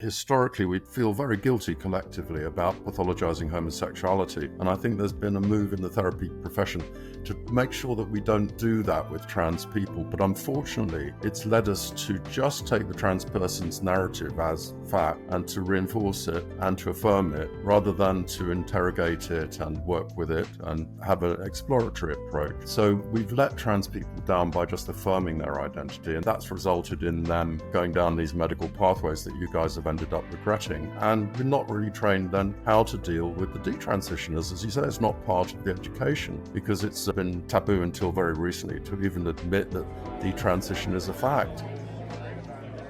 historically we feel very guilty collectively about pathologizing homosexuality. And I think there's been a move in the therapy profession to make sure that we don't do that with trans people. But unfortunately, it's led us to just take the trans person's narrative as fact and to reinforce it and to affirm it, rather than to interrogate it and work with it and have an exploratory approach. So we've let trans people down by just affirming their identity, and that's resulted in them going down these medical pathways that you guys have ended up regretting. And we're not really trained then how to deal with the detransitioners. As you say, it's not part of the education because it's been taboo until very recently to even admit that detransition is a fact.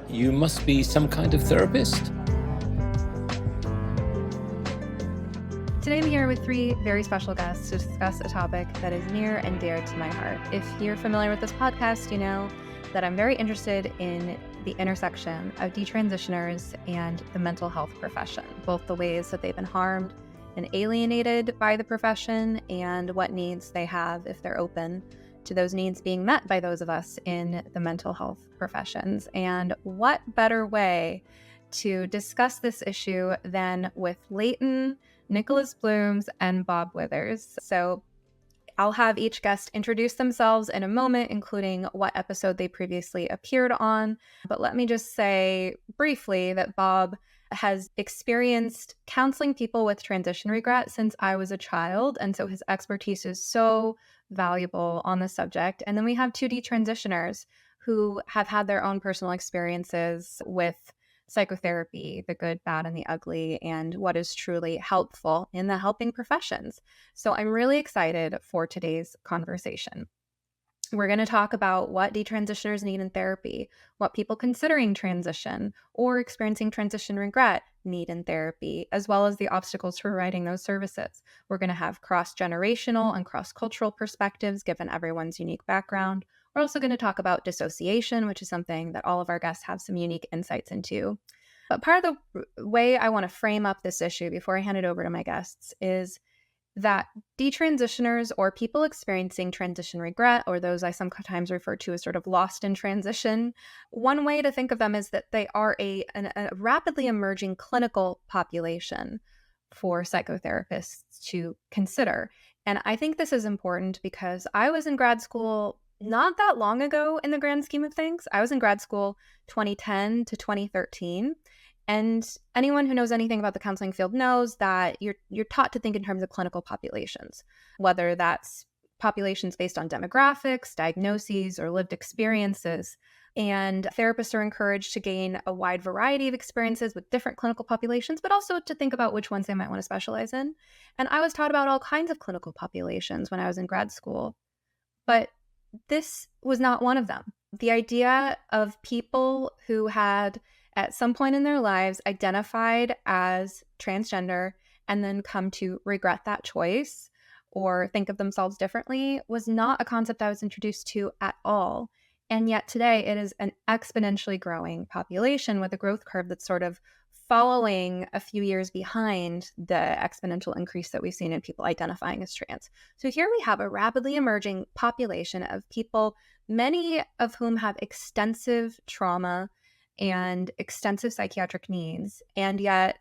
You must be some kind of therapist. Today I'm here with three very special guests to discuss a topic that is near and dear to my heart. If you're familiar with this podcast, you know that I'm very interested in the intersection of detransitioners and the mental health profession, both the ways that they've been harmed and alienated by the profession and what needs they have if they're open to those needs being met by those of us in the mental health professions. And what better way to discuss this issue than with Layton, Nicolas Blooms, and Bob Withers. So I'll have each guest introduce themselves in a moment, including what episode they previously appeared on. But let me just say briefly that Bob has experienced counseling people with transition regret since I was a child. And so his expertise is so valuable on the subject. And then we have two detransitioners who have had their own personal experiences with psychotherapy, the good, bad, and the ugly, and what is truly helpful in the helping professions. So I'm really excited for today's conversation. We're going to talk about what detransitioners need in therapy, what people considering transition or experiencing transition regret need in therapy, as well as the obstacles for providing those services. We're going to have cross-generational and cross-cultural perspectives given everyone's unique background. We're also going to talk about dissociation, which is something that all of our guests have some unique insights into. But part of the way I want to frame up this issue before I hand it over to my guests is that detransitioners or people experiencing transition regret, or those I sometimes refer to as sort of lost in transition, one way to think of them is that they are a rapidly emerging clinical population for psychotherapists to consider. And I think this is important because I was in grad school not that long ago in the grand scheme of things. I was in grad school 2010 to 2013. And anyone who knows anything about the counseling field knows that you're taught to think in terms of clinical populations, whether that's populations based on demographics, diagnoses, or lived experiences. And therapists are encouraged to gain a wide variety of experiences with different clinical populations, but also to think about which ones they might want to specialize in. And I was taught about all kinds of clinical populations when I was in grad school, but this was not one of them. The idea of people who had at some point in their lives identified as transgender and then come to regret that choice or think of themselves differently was not a concept I was introduced to at all. And yet today it is an exponentially growing population with a growth curve that's sort of following a few years behind the exponential increase that we've seen in people identifying as trans. So here we have a rapidly emerging population of people, many of whom have extensive trauma and extensive psychiatric needs. And yet,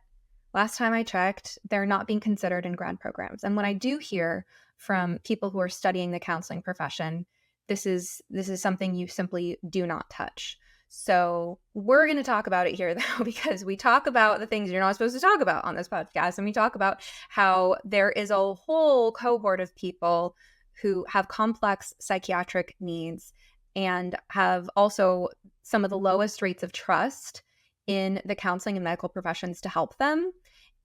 last time I checked, they're not being considered in grad programs. And when I do hear from people who are studying the counseling profession, this is something you simply do not touch. So we're going to talk about it here, though, because we talk about the things you're not supposed to talk about on this podcast. And we talk about how there is a whole cohort of people who have complex psychiatric needs and have also some of the lowest rates of trust in the counseling and medical professions to help them.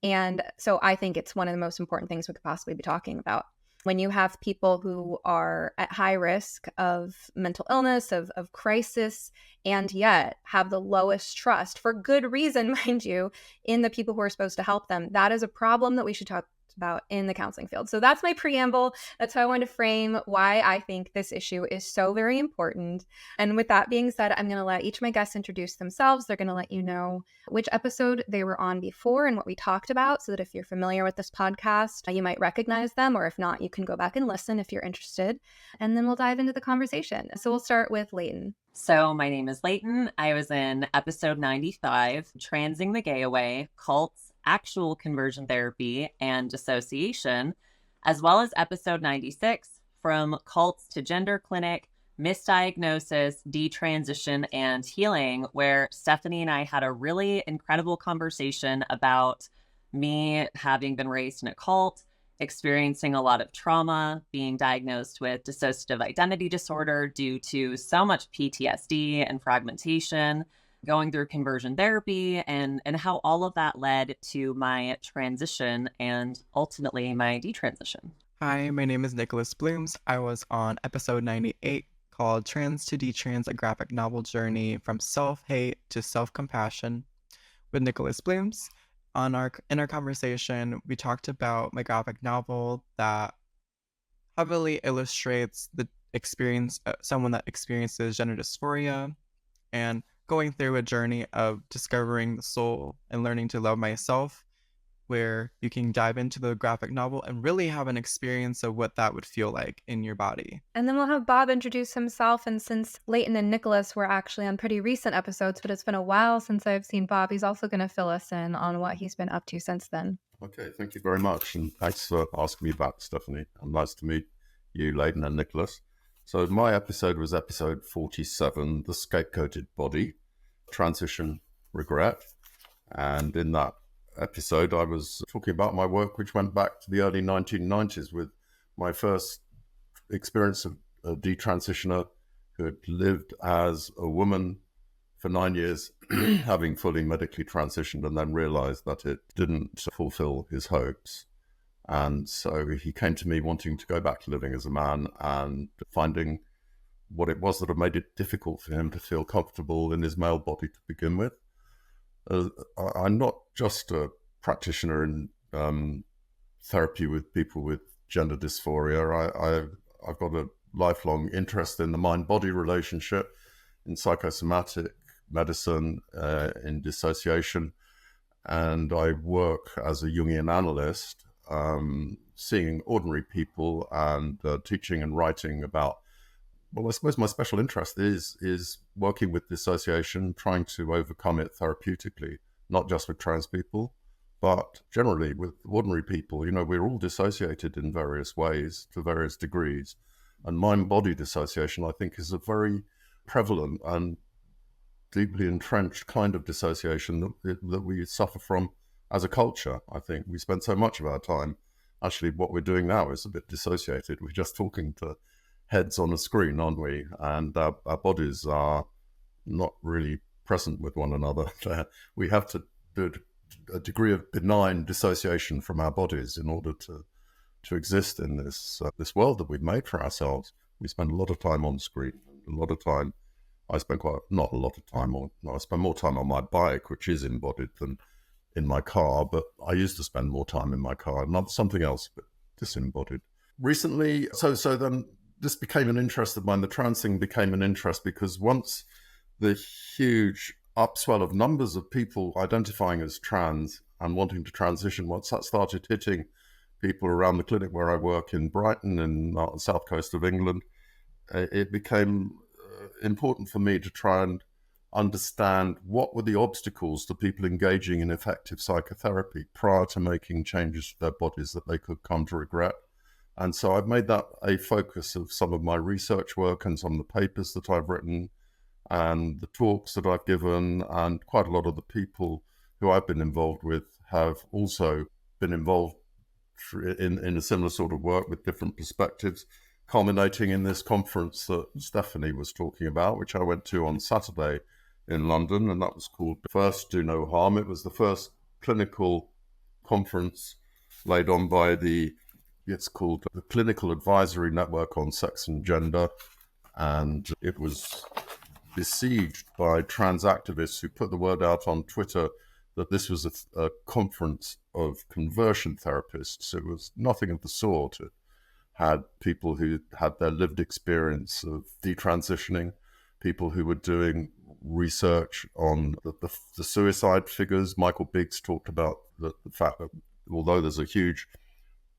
And so I think it's one of the most important things we could possibly be talking about. When you have people who are at high risk of mental illness, of crisis, and yet have the lowest trust, for good reason, mind you, in the people who are supposed to help them, that is a problem that we should about in the counseling field. So that's my preamble. That's how I want to frame why I think this issue is so very important. And with that being said, I'm going to let each of my guests introduce themselves. They're going to let you know which episode they were on before and what we talked about, so that if you're familiar with this podcast, you might recognize them, or if not, you can go back and listen if you're interested. And then we'll dive into the conversation. So we'll start with Layton. So my name is Layton. I was in episode 95, Transing the Gay Away, Cults, Actual Conversion Therapy, and Dissociation, as well as episode 96, From Cults to Gender Clinic, Misdiagnosis, Detransition, and Healing, where Stephanie and I had a really incredible conversation about me having been raised in a cult, experiencing a lot of trauma, being diagnosed with dissociative identity disorder due to so much PTSD and fragmentation, going through conversion therapy, and how all of that led to my transition and ultimately my detransition. Hi, my name is Nicolas Blooms. I was on episode 98 called Trans to Detrans, a graphic novel journey from self-hate to self-compassion with Nicolas Blooms. In our conversation, we talked about my graphic novel that heavily illustrates the experience of someone that experiences gender dysphoria and going through a journey of discovering the soul and learning to love myself, where you can dive into the graphic novel and really have an experience of what that would feel like in your body. And then we'll have Bob introduce himself. And since Layton and Nicholas were actually on pretty recent episodes, but it's been a while since I've seen Bob, he's also going to fill us in on what he's been up to since then. Okay, thank you very much. And thanks for asking me back, Stephanie. And nice to meet you, Layton and Nicholas. So my episode was episode 47, The Scapegoated Body, Transition, Regret. And in that episode, I was talking about my work, which went back to the early 1990s with my first experience of a detransitioner who had lived as a woman for 9 years, having fully medically transitioned, and then realized that it didn't fulfill his hopes. And so he came to me wanting to go back to living as a man and finding what it was that had made it difficult for him to feel comfortable in his male body to begin with. I'm not just a practitioner in therapy with people with gender dysphoria. I've got a lifelong interest in the mind-body relationship, in psychosomatic medicine, in dissociation, and I work as a Jungian analyst, seeing ordinary people and teaching and writing about. Well, I suppose my special interest is working with dissociation, trying to overcome it therapeutically, not just with trans people, but generally with ordinary people. You know, we're all dissociated in various ways to various degrees. And mind-body dissociation, I think, is a very prevalent and deeply entrenched kind of dissociation that we suffer from as a culture. I think we spend so much of our time, actually what we're doing now is a bit dissociated. We're just talking to heads on a screen, aren't we? And our bodies are not really present with one another. We have to do a degree of benign dissociation from our bodies in order to exist in this world that we've made for ourselves. We spend a lot of time on screen, a lot of time. I spend not a lot of time I spend more time on my bike, which is embodied, than in my car, but I used to spend more time in my car, not something else, but disembodied. Recently, so then this became an interest of mine. The trans thing became an interest because once the huge upswell of numbers of people identifying as trans and wanting to transition, once that started hitting people around the clinic where I work in Brighton in the south coast of England, it became important for me to try and understand what were the obstacles to people engaging in effective psychotherapy prior to making changes to their bodies that they could come to regret. And so I've made that a focus of some of my research work and some of the papers that I've written and the talks that I've given, and quite a lot of the people who I've been involved with have also been involved in a similar sort of work with different perspectives, culminating in this conference that Stephanie was talking about, which I went to on Saturday in London, and that was called First Do No Harm. It was the first clinical conference laid on by it's called the Clinical Advisory Network on Sex and Gender, and it was besieged by trans activists who put the word out on Twitter that this was a conference of conversion therapists. It was nothing of the sort. It had people who had their lived experience of detransitioning, people who were doing research on the suicide figures. Michael Biggs talked about the fact that although there's a huge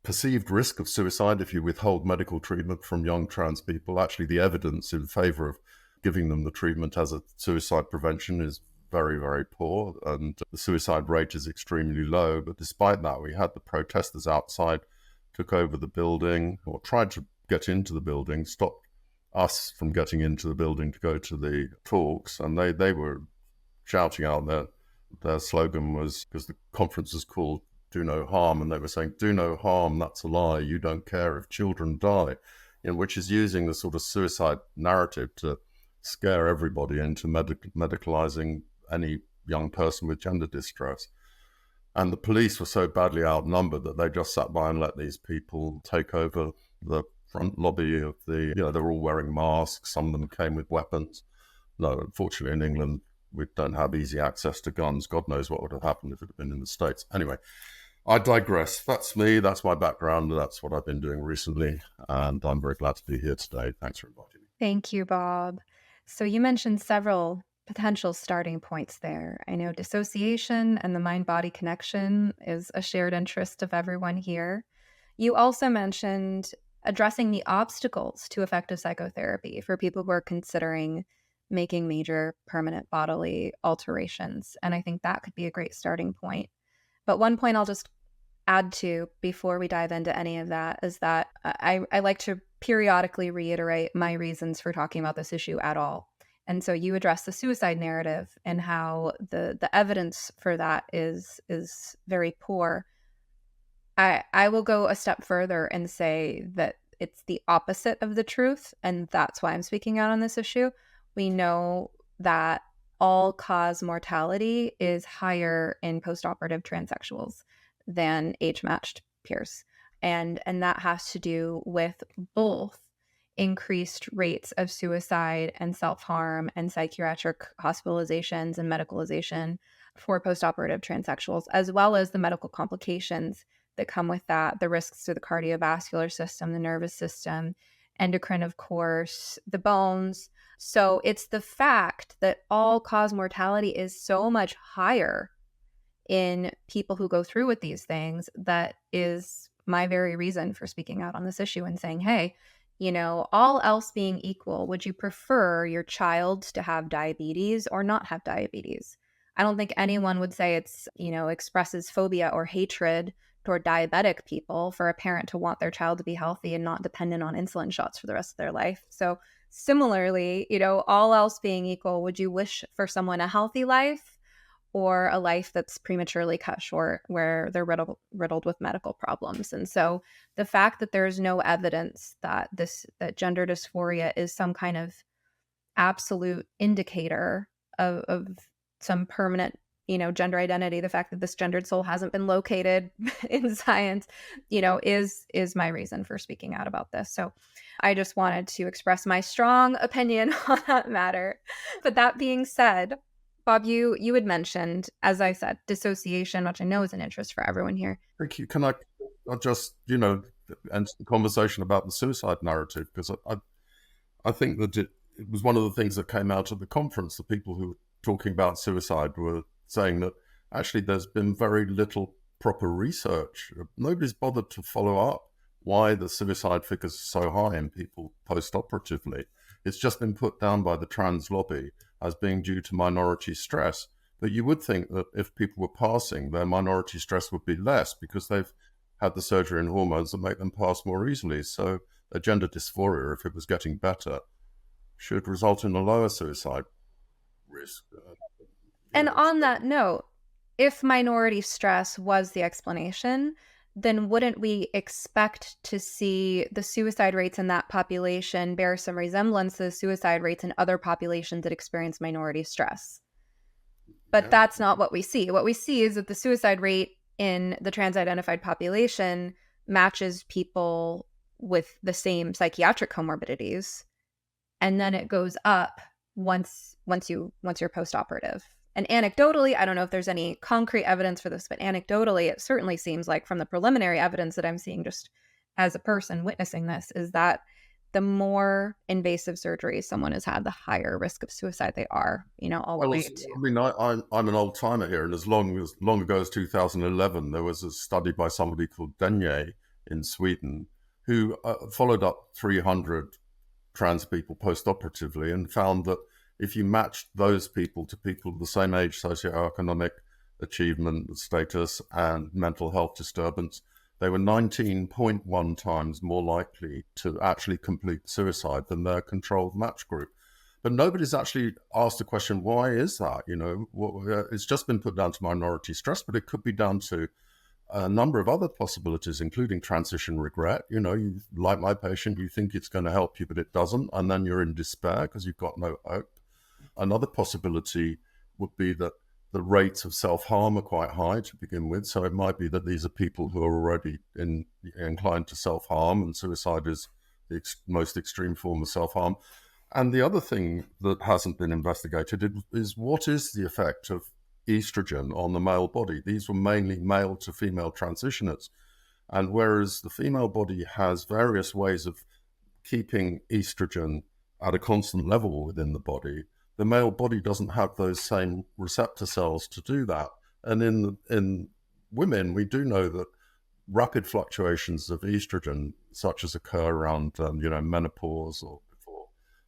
perceived risk of suicide if you withhold medical treatment from young trans people, actually the evidence in favor of giving them the treatment as a suicide prevention is very, very poor, and the suicide rate is extremely low. But despite that, we had the protesters outside, took over the building, or tried to get into the building, stopped us from getting into the building to go to the talks, and they were shouting out their slogan was, because the conference was called Do No Harm, and they were saying, do no harm, that's a lie, you don't care if children die, which is using the sort of suicide narrative to scare everybody into medicalizing any young person with gender distress. And the police were so badly outnumbered that they just sat by and let these people take over the front lobby of the, they're all wearing masks. Some of them came with weapons. No, unfortunately in England, we don't have easy access to guns. God knows what would have happened if it had been in the States. Anyway, I digress. That's me. That's my background. That's what I've been doing recently. And I'm very glad to be here today. Thanks for inviting me. Thank you, Bob. So you mentioned several potential starting points there. I know dissociation and the mind-body connection is a shared interest of everyone here. You also mentioned addressing the obstacles to effective psychotherapy for people who are considering making major permanent bodily alterations. And I think that could be a great starting point. But one point I'll just add to before we dive into any of that is that I like to periodically reiterate my reasons for talking about this issue at all. And so you address the suicide narrative and how the evidence for that is very poor. I will go a step further and say that it's the opposite of the truth, and that's why I'm speaking out on this issue. We know that all-cause mortality is higher in postoperative transsexuals than age-matched peers. And that has to do with both increased rates of suicide and self-harm and psychiatric hospitalizations and medicalization for postoperative transsexuals, as well as the medical complications that come with that, the risks to the cardiovascular system, the nervous system, endocrine, of course, the bones. So it's the fact that all-cause mortality is so much higher in people who go through with these things that is my very reason for speaking out on this issue and saying, hey, all else being equal, would you prefer your child to have diabetes or not have diabetes? I don't think anyone would say it's, expresses phobia or hatred toward diabetic people for a parent to want their child to be healthy and not dependent on insulin shots for the rest of their life. So similarly, all else being equal, would you wish for someone a healthy life or a life that's prematurely cut short where they're riddled with medical problems? And so the fact that there's no evidence that gender dysphoria is some kind of absolute indicator of some permanent gender identity, the fact that this gendered soul hasn't been located in science, is my reason for speaking out about this. So I just wanted to express my strong opinion on that matter. But that being said, Bob, you had mentioned, as I said, dissociation, which I know is an interest for everyone here. Thank you. Can I just, end the conversation about the suicide narrative? Because I think that it was one of the things that came out of the conference. The people who were talking about suicide were saying that actually there's been very little proper research. Nobody's bothered to follow up why the suicide figures are so high in people post-operatively. It's just been put down by the trans lobby as being due to minority stress. But you would think that if people were passing, their minority stress would be less because they've had the surgery and hormones that make them pass more easily. So a gender dysphoria, if it was getting better, should result in a lower suicide risk. And on that note, if minority stress was the explanation, then wouldn't we expect to see the suicide rates in that population bear some resemblance to the suicide rates in other populations that experience minority stress? But that's not what we see. What we see is that the suicide rate in the trans-identified population matches people with the same psychiatric comorbidities, and then it goes up once you're post-operative. And anecdotally, I don't know if there's any concrete evidence for this, but anecdotally, it certainly seems like from the preliminary evidence that I'm seeing just as a person witnessing this, is that the more invasive surgery someone has had, the higher risk of suicide they are, all the way to... I mean, I'm an old timer here, and as long ago as 2011, there was a study by somebody called Denye in Sweden who followed up 300 trans people post-operatively and found that if you matched those people to people of the same age, socioeconomic achievement, status, and mental health disturbance, they were 19.1 times more likely to actually complete suicide than their controlled match group. But nobody's actually asked the question, why is that? It's just been put down to minority stress, but it could be down to a number of other possibilities, including transition regret. You, like my patient, you think it's going to help you, but it doesn't. And then you're in despair because you've got no hope. Another possibility would be that the rates of self-harm are quite high to begin with. So it might be that these are people who are already inclined to self-harm, and suicide is the most extreme form of self-harm. And the other thing that hasn't been investigated is what is the effect of estrogen on the male body. These were mainly male to female transitioners. And whereas the female body has various ways of keeping estrogen at a constant level within the body, the male body doesn't have those same receptor cells to do that. And in women, we do know that rapid fluctuations of estrogen, such as occur around menopause or before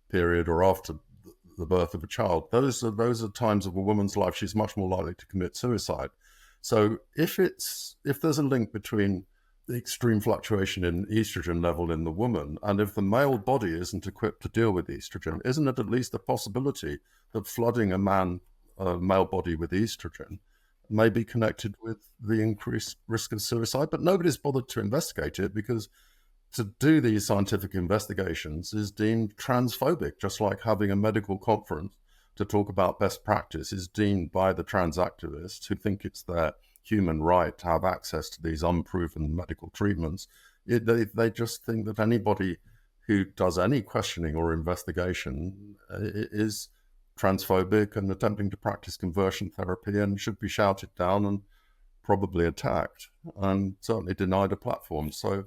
period or after the birth of a child, those are times of a woman's life she's much more likely to commit suicide. So if there's a link between the extreme fluctuation in estrogen level in the woman, and if the male body isn't equipped to deal with estrogen, isn't it at least a possibility that flooding a male body with estrogen may be connected with the increased risk of suicide? But nobody's bothered to investigate it, because to do these scientific investigations is deemed transphobic, just like having a medical conference to talk about best practice is deemed by the trans activists who think it's their human right to have access to these unproven medical treatments. They just think that anybody who does any questioning or investigation is transphobic and attempting to practice conversion therapy, and should be shouted down and probably attacked and certainly denied a platform. So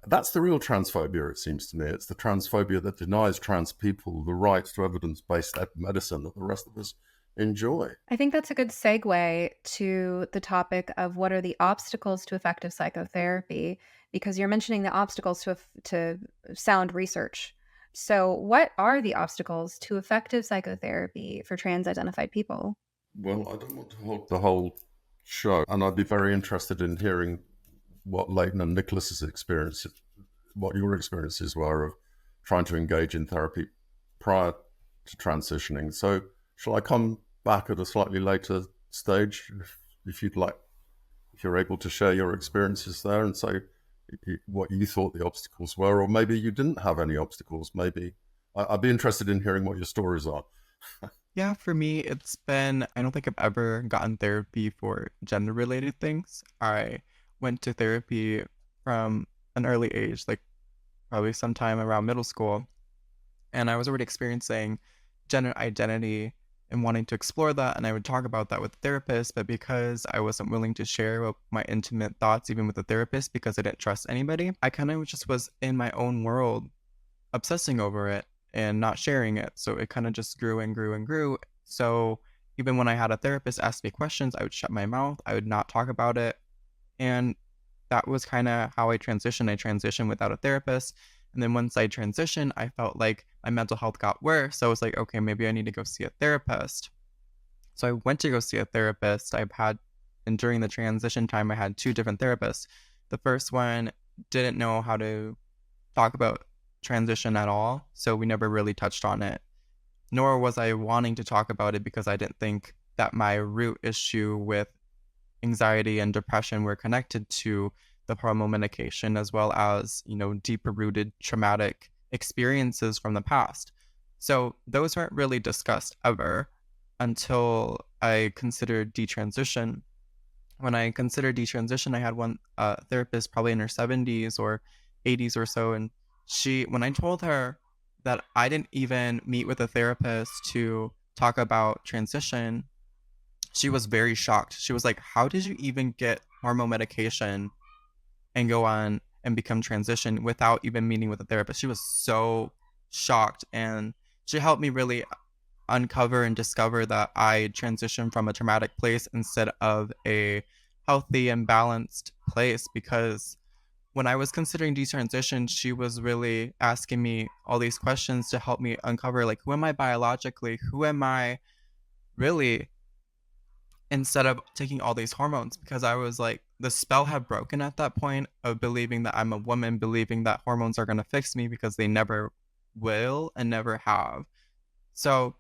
that's the real transphobia, it seems to me. It's the transphobia that denies trans people the right to evidence-based medicine that the rest of us enjoy. I think that's a good segue to the topic of what are the obstacles to effective psychotherapy, because you're mentioning the obstacles to sound research. So what are the obstacles to effective psychotherapy for trans-identified people? Well, I don't want to hold the whole show, and I'd be very interested in hearing what Layton and Nicholas's experience, what your experiences were of trying to engage in therapy prior to transitioning. So shall I come back at a slightly later stage, if you'd like, if you're able to share your experiences there and say what you thought the obstacles were, or maybe you didn't have any obstacles? Maybe I'd be interested in hearing what your stories are. Yeah, for me, it's been, I don't think I've ever gotten therapy for gender-related things. I went to therapy from an early age, like probably sometime around middle school, and I was already experiencing gender identity and wanting to explore that, and I would talk about that with the therapist, but because I wasn't willing to share my intimate thoughts even with the therapist because I didn't trust anybody, I kind of just was in my own world obsessing over it and not sharing it. So it kind of just grew and grew and grew. So even when I had a therapist ask me questions, I would shut my mouth. I would not talk about it. And that was kind of how I transitioned. I transitioned without a therapist. And then once I transitioned, I felt like my mental health got worse. So I was like, okay, maybe I need to go see a therapist. So I went to go see a therapist. And during the transition time, I had 2 different therapists. The first one didn't know how to talk about transition at all, so we never really touched on it. Nor was I wanting to talk about it because I didn't think that my root issue with anxiety and depression were connected to the hormone medication, as well as, deeper rooted traumatic experiences from the past. So those weren't really discussed ever until I considered detransition. When I considered detransition, I had one therapist probably in her 70s or 80s or so, and when I told her that I didn't even meet with a therapist to talk about transition, she was very shocked. She was like, how did you even get hormone medication and go on and become transition without even meeting with a therapist? She was so shocked, and she helped me really uncover and discover that I transitioned from a traumatic place instead of a healthy and balanced place. Because when I was considering detransition, she was really asking me all these questions to help me uncover, like, who am I biologically? Who am I really? Instead of taking all these hormones, because I was like, the spell had broken at that point of believing that I'm a woman, believing that hormones are going to fix me, because they never will and never have. So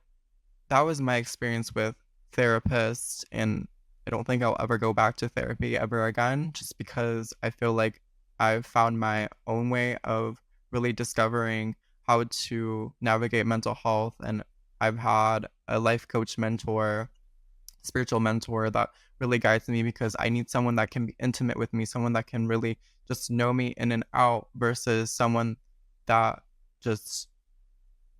that was my experience with therapists, and I don't think I'll ever go back to therapy ever again, just because I feel like I've found my own way of really discovering how to navigate mental health. And I've had a life coach mentor, spiritual mentor, that really guides me, because I need someone that can be intimate with me, someone that can really just know me in and out, versus someone that just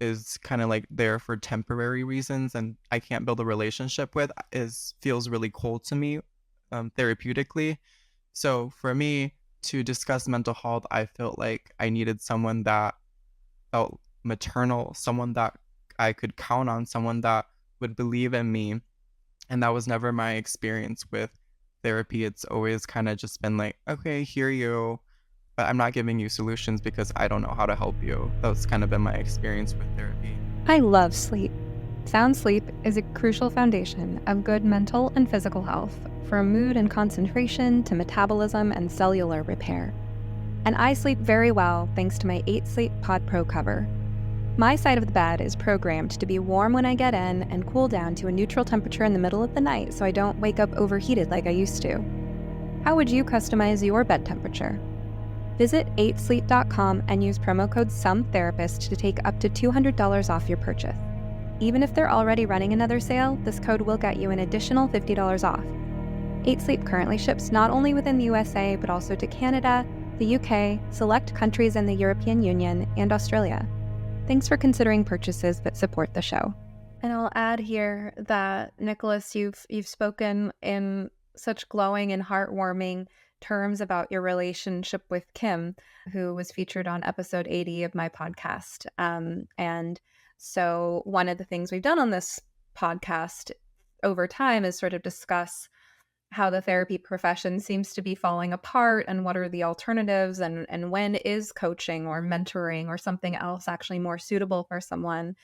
is kind of like there for temporary reasons and I can't build a relationship with, is feels really cold to me, therapeutically. So for me to discuss mental health, I felt like I needed someone that felt maternal, someone that I could count on, someone that would believe in me. And that was never my experience with therapy. It's always kind of just been like, okay, hear you, but I'm not giving you solutions because I don't know how to help you. That's kind of been my experience with therapy. I love sleep. Sound sleep is a crucial foundation of good mental and physical health, from mood and concentration to metabolism and cellular repair. And I sleep very well thanks to my 8 Sleep Pod Pro cover. My side of the bed is programmed to be warm when I get in and cool down to a neutral temperature in the middle of the night so I don't wake up overheated like I used to. How would you customize your bed temperature? Visit 8sleep.com and use promo code SOMETHERAPIST to take up to $200 off your purchase. Even if they're already running another sale, this code will get you an additional $50 off. 8Sleep currently ships not only within the USA, but also to Canada, the UK, select countries in the European Union, and Australia. Thanks for considering purchases that support the show. And I'll add here that, Nicholas, you've spoken in such glowing and heartwarming terms about your relationship with Kim, who was featured on episode 80 of my podcast. And so one of the things we've done on this podcast over time is sort of discuss how the therapy profession seems to be falling apart and what are the alternatives, and when is coaching or mentoring or something else actually more suitable for someone.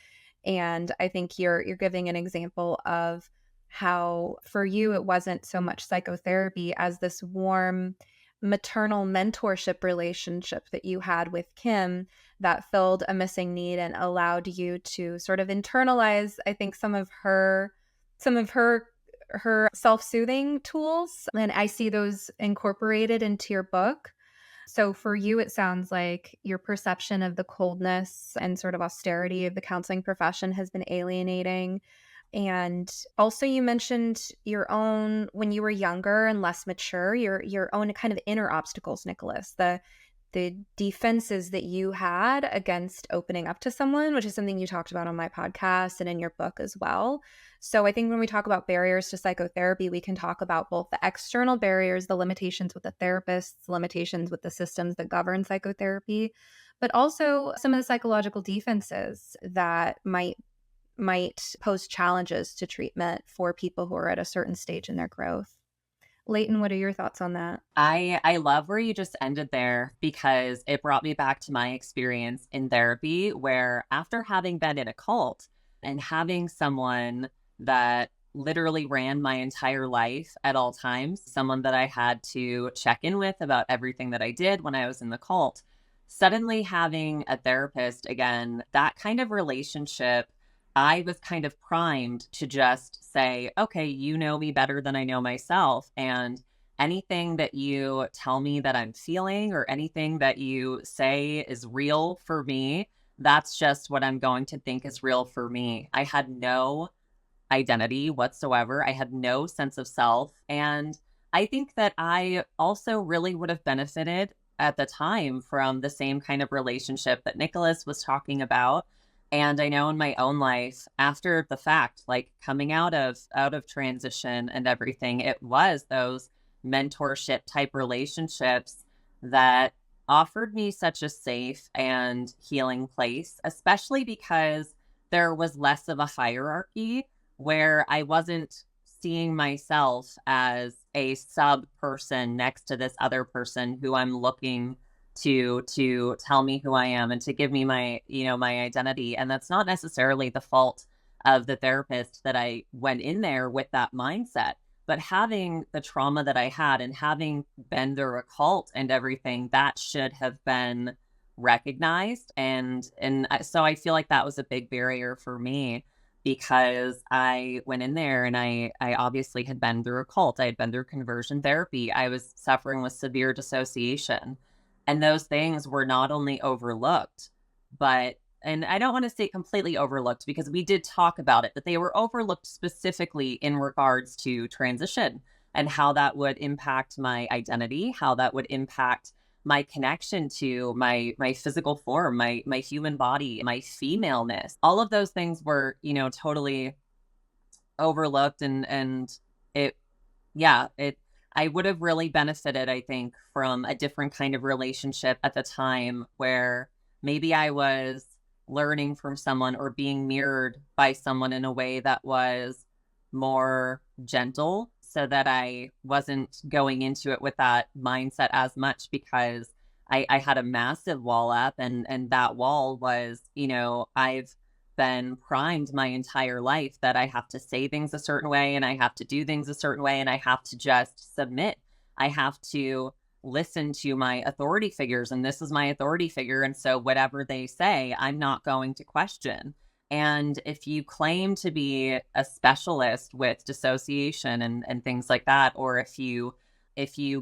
And I think you're giving an example of how for you it wasn't so much psychotherapy as this warm maternal mentorship relationship that you had with Kim that filled a missing need and allowed you to sort of internalize, I think, some of her self-soothing tools. And I see those incorporated into your book. So for you, it sounds like your perception of the coldness and sort of austerity of the counseling profession has been alienating. And also you mentioned your own, when you were younger and less mature, your own kind of inner obstacles, Nicholas, the defenses that you had against opening up to someone, which is something you talked about on my podcast and in your book as well. So I think when we talk about barriers to psychotherapy, we can talk about both the external barriers, the limitations with the therapists, limitations with the systems that govern psychotherapy, but also some of the psychological defenses that might pose challenges to treatment for people who are at a certain stage in their growth. Layton, what are your thoughts on that? I love where you just ended there, because it brought me back to my experience in therapy, where after having been in a cult and having someone that literally ran my entire life at all times, someone that I had to check in with about everything that I did when I was in the cult, suddenly having a therapist again, that kind of relationship, I was kind of primed to just say, okay, you know me better than I know myself. And anything that you tell me that I'm feeling or anything that you say is real for me, that's just what I'm going to think is real for me. I had no identity whatsoever. I had no sense of self. And I think that I also really would have benefited at the time from the same kind of relationship that Nicholas was talking about, And I know in my own life, after the fact, like coming out of transition and everything, it was those mentorship type relationships that offered me such a safe and healing place, especially because there was less of a hierarchy where I wasn't seeing myself as a sub person next to this other person who I'm looking to tell me who I am and to give me my, my identity. And that's not necessarily the fault of the therapist that I went in there with that mindset. But having the trauma that I had and having been through a cult and everything, that should have been recognized. So I feel like that was a big barrier for me because I went in there and I obviously had been through a cult. I had been through conversion therapy. I was suffering with severe dissociation. And those things were not only overlooked, and I don't want to say completely overlooked because we did talk about it, but they were overlooked specifically in regards to transition and how that would impact my identity, how that would impact my connection to my physical form, my human body, my femaleness. All of those things were, totally overlooked and it yeah, it I would have really benefited, I think, from a different kind of relationship at the time where maybe I was learning from someone or being mirrored by someone in a way that was more gentle so that I wasn't going into it with that mindset as much because I had a massive wall up and that wall was, I've been primed my entire life that I have to say things a certain way and I have to do things a certain way and I have to just submit. I have to listen to my authority figures and this is my authority figure. And so whatever they say, I'm not going to question. And if you claim to be a specialist with dissociation and things like that, or if you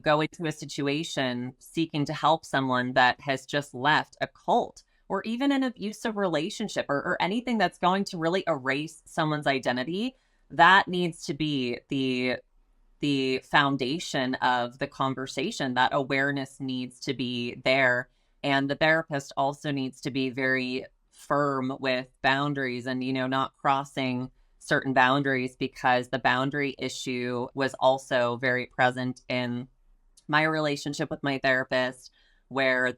go into a situation seeking to help someone that has just left a cult, or even an abusive relationship or anything that's going to really erase someone's identity, that needs to be the foundation of the conversation. That awareness needs to be there. And the therapist also needs to be very firm with boundaries and, not crossing certain boundaries because the boundary issue was also very present in my relationship with my therapist where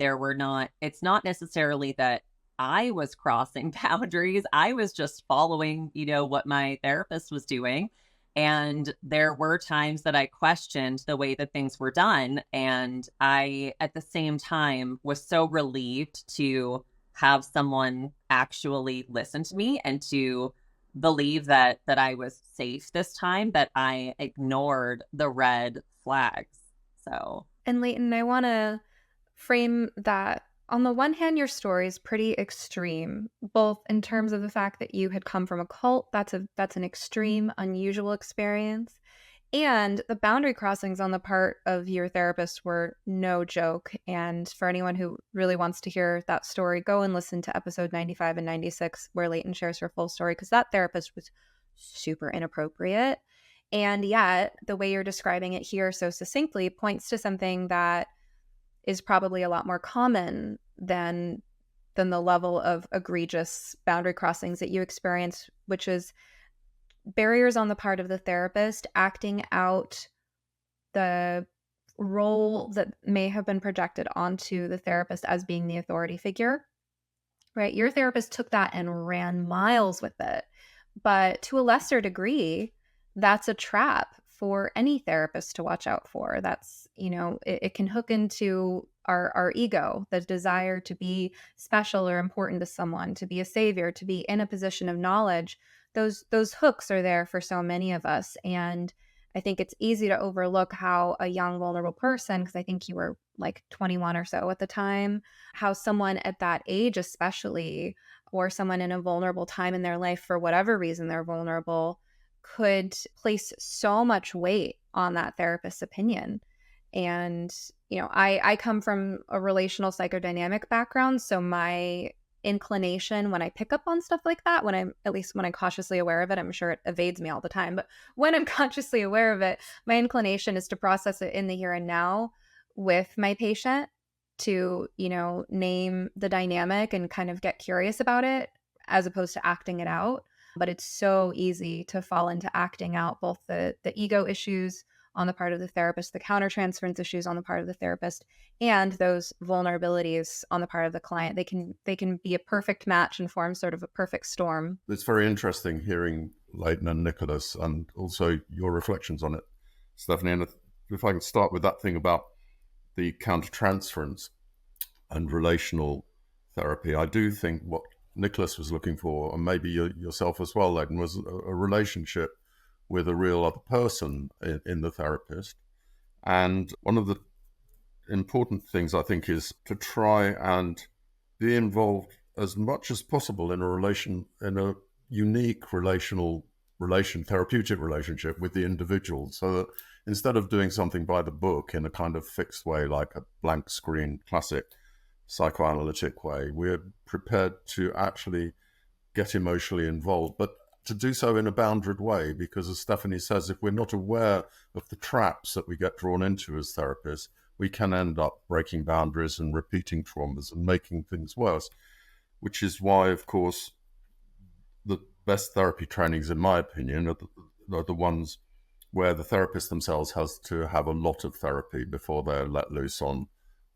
it's not necessarily that I was crossing boundaries. I was just following, what my therapist was doing. And there were times that I questioned the way that things were done. And I, at the same time, was so relieved to have someone actually listen to me and to believe that I was safe this time, that I ignored the red flags. So. And Layton, I want to frame that on the one hand, your story is pretty extreme, both in terms of the fact that you had come from a cult. That's an extreme, unusual experience. And the boundary crossings on the part of your therapist were no joke. And for anyone who really wants to hear that story, go and listen to episode 95 and 96, where Layton shares her full story, because that therapist was super inappropriate. And yet, the way you're describing it here so succinctly points to something that is probably a lot more common than the level of egregious boundary crossings that you experience, which is barriers on the part of the therapist acting out the role that may have been projected onto the therapist as being the authority figure, right? Your therapist took that and ran miles with it. But to a lesser degree, that's a trap for any therapist to watch out for. That's, it can hook into our ego, the desire to be special or important to someone, to be a savior, to be in a position of knowledge. Those hooks are there for so many of us. And I think it's easy to overlook how a young, vulnerable person, because I think you were like 21 or so at the time, how someone at that age especially, or someone in a vulnerable time in their life, for whatever reason they're vulnerable, could place so much weight on that therapist's opinion. And, I come from a relational psychodynamic background. So my inclination when I pick up on stuff like that, when I'm cautiously aware of it, I'm sure it evades me all the time, but when I'm consciously aware of it, my inclination is to process it in the here and now with my patient, to, name the dynamic and kind of get curious about it as opposed to acting it out. But it's so easy to fall into acting out both the ego issues on the part of the therapist, the countertransference issues on the part of the therapist, and those vulnerabilities on the part of the client. They can be a perfect match and form sort of a perfect storm. It's very interesting hearing Layton and Nicolas and also your reflections on it, Stephanie. And if I can start with that thing about the countertransference and relational therapy, I do think what Nicolas was looking for, and maybe yourself as well, Layton, was a relationship with a real other person in the therapist. And one of the important things, I think, is to try and be involved as much as possible in a unique therapeutic relationship with the individual, so that instead of doing something by the book in a kind of fixed way, like a blank screen, classic psychoanalytic way, we're prepared to actually get emotionally involved, but to do so in a bounded way, because as Stephanie says, if we're not aware of the traps that we get drawn into as therapists, we can end up breaking boundaries and repeating traumas and making things worse, which is why, of course, the best therapy trainings, in my opinion, are the ones where the therapist themselves has to have a lot of therapy before they're let loose on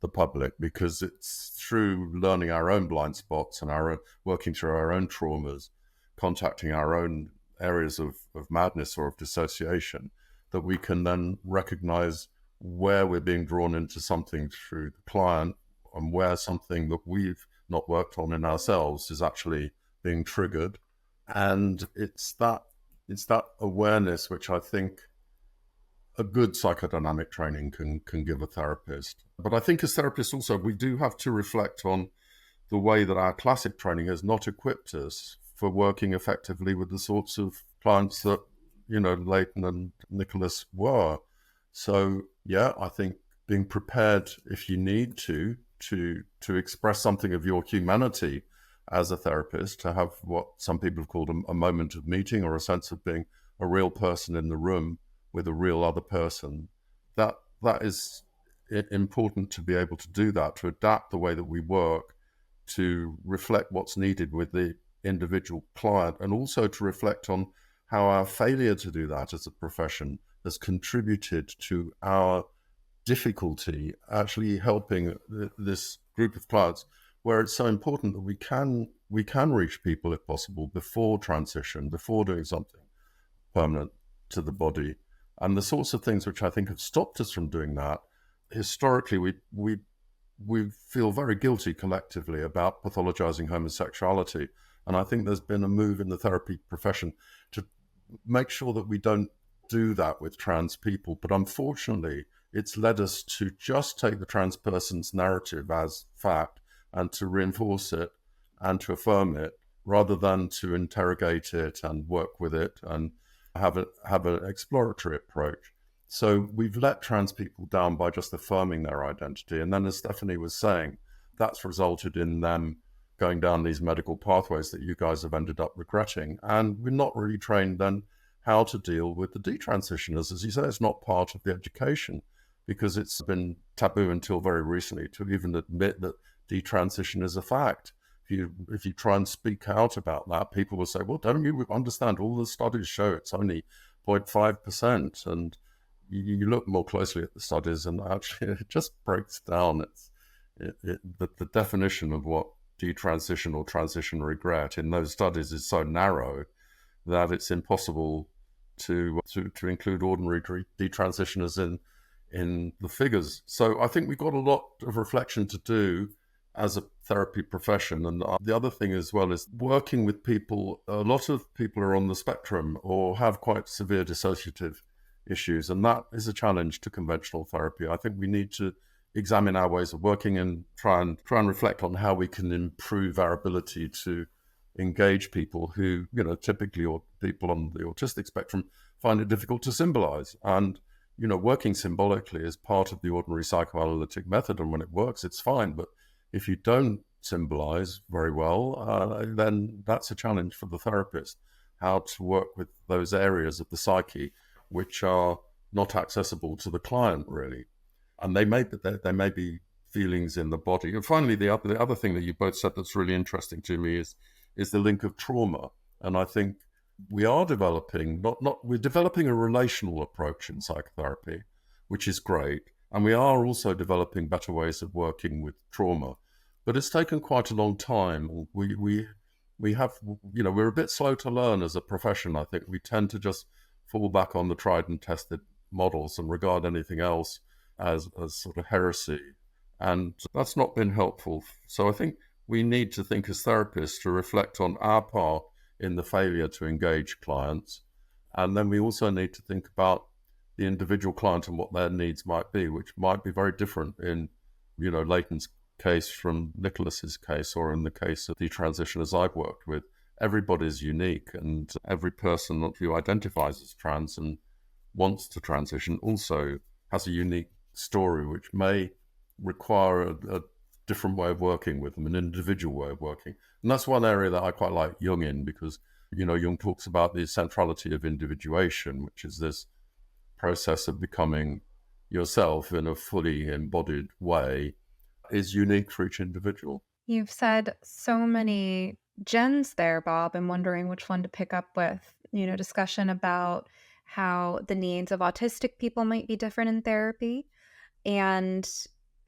the public, because it's through learning our own blind spots and working through our own traumas, contacting our own areas of madness or of dissociation, that we can then recognize where we're being drawn into something through the client and where something that we've not worked on in ourselves is actually being triggered. And it's that awareness which I think a good psychodynamic training can give a therapist. But I think as therapists also, we do have to reflect on the way that our classic training has not equipped us for working effectively with the sorts of clients that, Layton and Nicolas were. So, yeah, I think being prepared, if you need to express something of your humanity as a therapist, to have what some people have called a moment of meeting, or a sense of being a real person in the room with a real other person, that is important to be able to do that, to adapt the way that we work to reflect what's needed with the individual client, and also to reflect on how our failure to do that as a profession has contributed to our difficulty actually helping this group of clients, where it's so important that we can reach people, if possible, before transition, before doing something permanent to the body. And the sorts of things which I think have stopped us from doing that, historically, we feel very guilty collectively about pathologizing homosexuality. And I think there's been a move in the therapy profession to make sure that we don't do that with trans people. But unfortunately, it's led us to just take the trans person's narrative as fact and to reinforce it and to affirm it, rather than to interrogate it and work with it and have an exploratory approach. So we've let trans people down by just affirming their identity. And then, as Stephanie was saying, that's resulted in them going down these medical pathways that you guys have ended up regretting. And we're not really trained then how to deal with the detransitioners. As you say, it's not part of the education, because it's been taboo until very recently to even admit that detransition is a fact. If you try and speak out about that, people will say, well, don't you understand? All the studies show it's only 0.5%. And you look more closely at the studies, and actually it just breaks down. The definition of what detransition or transition regret in those studies is so narrow that it's impossible to include ordinary detransitioners in the figures. So I think we've got a lot of reflection to do as a therapy profession. And the other thing as well is working with people. A lot of people are on the spectrum or have quite severe dissociative issues, and that is a challenge to conventional therapy. I think we need to examine our ways of working and try and reflect on how we can improve our ability to engage people who, typically, or people on the autistic spectrum, find it difficult to symbolize. And, working symbolically is part of the ordinary psychoanalytic method, and when it works, it's fine. But if you don't symbolize very well, then that's a challenge for the therapist, how to work with those areas of the psyche which are not accessible to the client, really. And they may be feelings in the body. And finally, the other thing that you both said that's really interesting to me is is the link of trauma. And I think we are developing, we're developing a relational approach in psychotherapy, which is great. And we are also developing better ways of working with trauma. But it's taken quite a long time. We have, we're a bit slow to learn as a profession, I think. We tend to just fall back on the tried and tested models and regard anything else as sort of heresy. And that's not been helpful. So I think we need to think as therapists to reflect on our part in the failure to engage clients. And then we also need to think about the individual client and what their needs might be, which might be very different in, Layton's case from Nicholas's case, or in the case of the transitioners I've worked with. Everybody's unique, and every person who identifies as trans and wants to transition also has a unique story, which may require a different way of working with them, an individual way of working. And that's one area that I quite like Jung in, because, Jung talks about the centrality of individuation, which is this process of becoming yourself in a fully embodied way, is unique for each individual. You've said so many gems there, Bob. I'm wondering which one to pick up with. Discussion about how the needs of autistic people might be different in therapy. And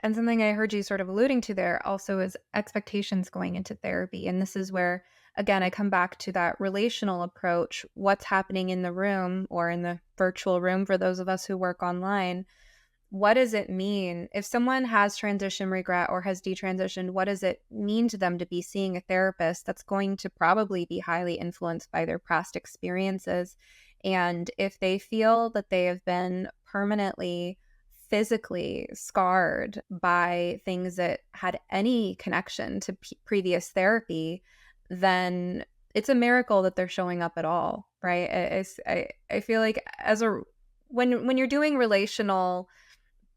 something I heard you sort of alluding to there also is expectations going into therapy. And this is where, again, I come back to that relational approach. What's happening in the room or in the virtual room for those of us who work online? What does it mean if someone has transition regret or has detransitioned? What does it mean to them to be seeing a therapist that's going to probably be highly influenced by their past experiences? And if they feel that they have been permanently physically scarred by things that had any connection to previous therapy, then it's a miracle that they're showing up at all, right? I feel like when you're doing relational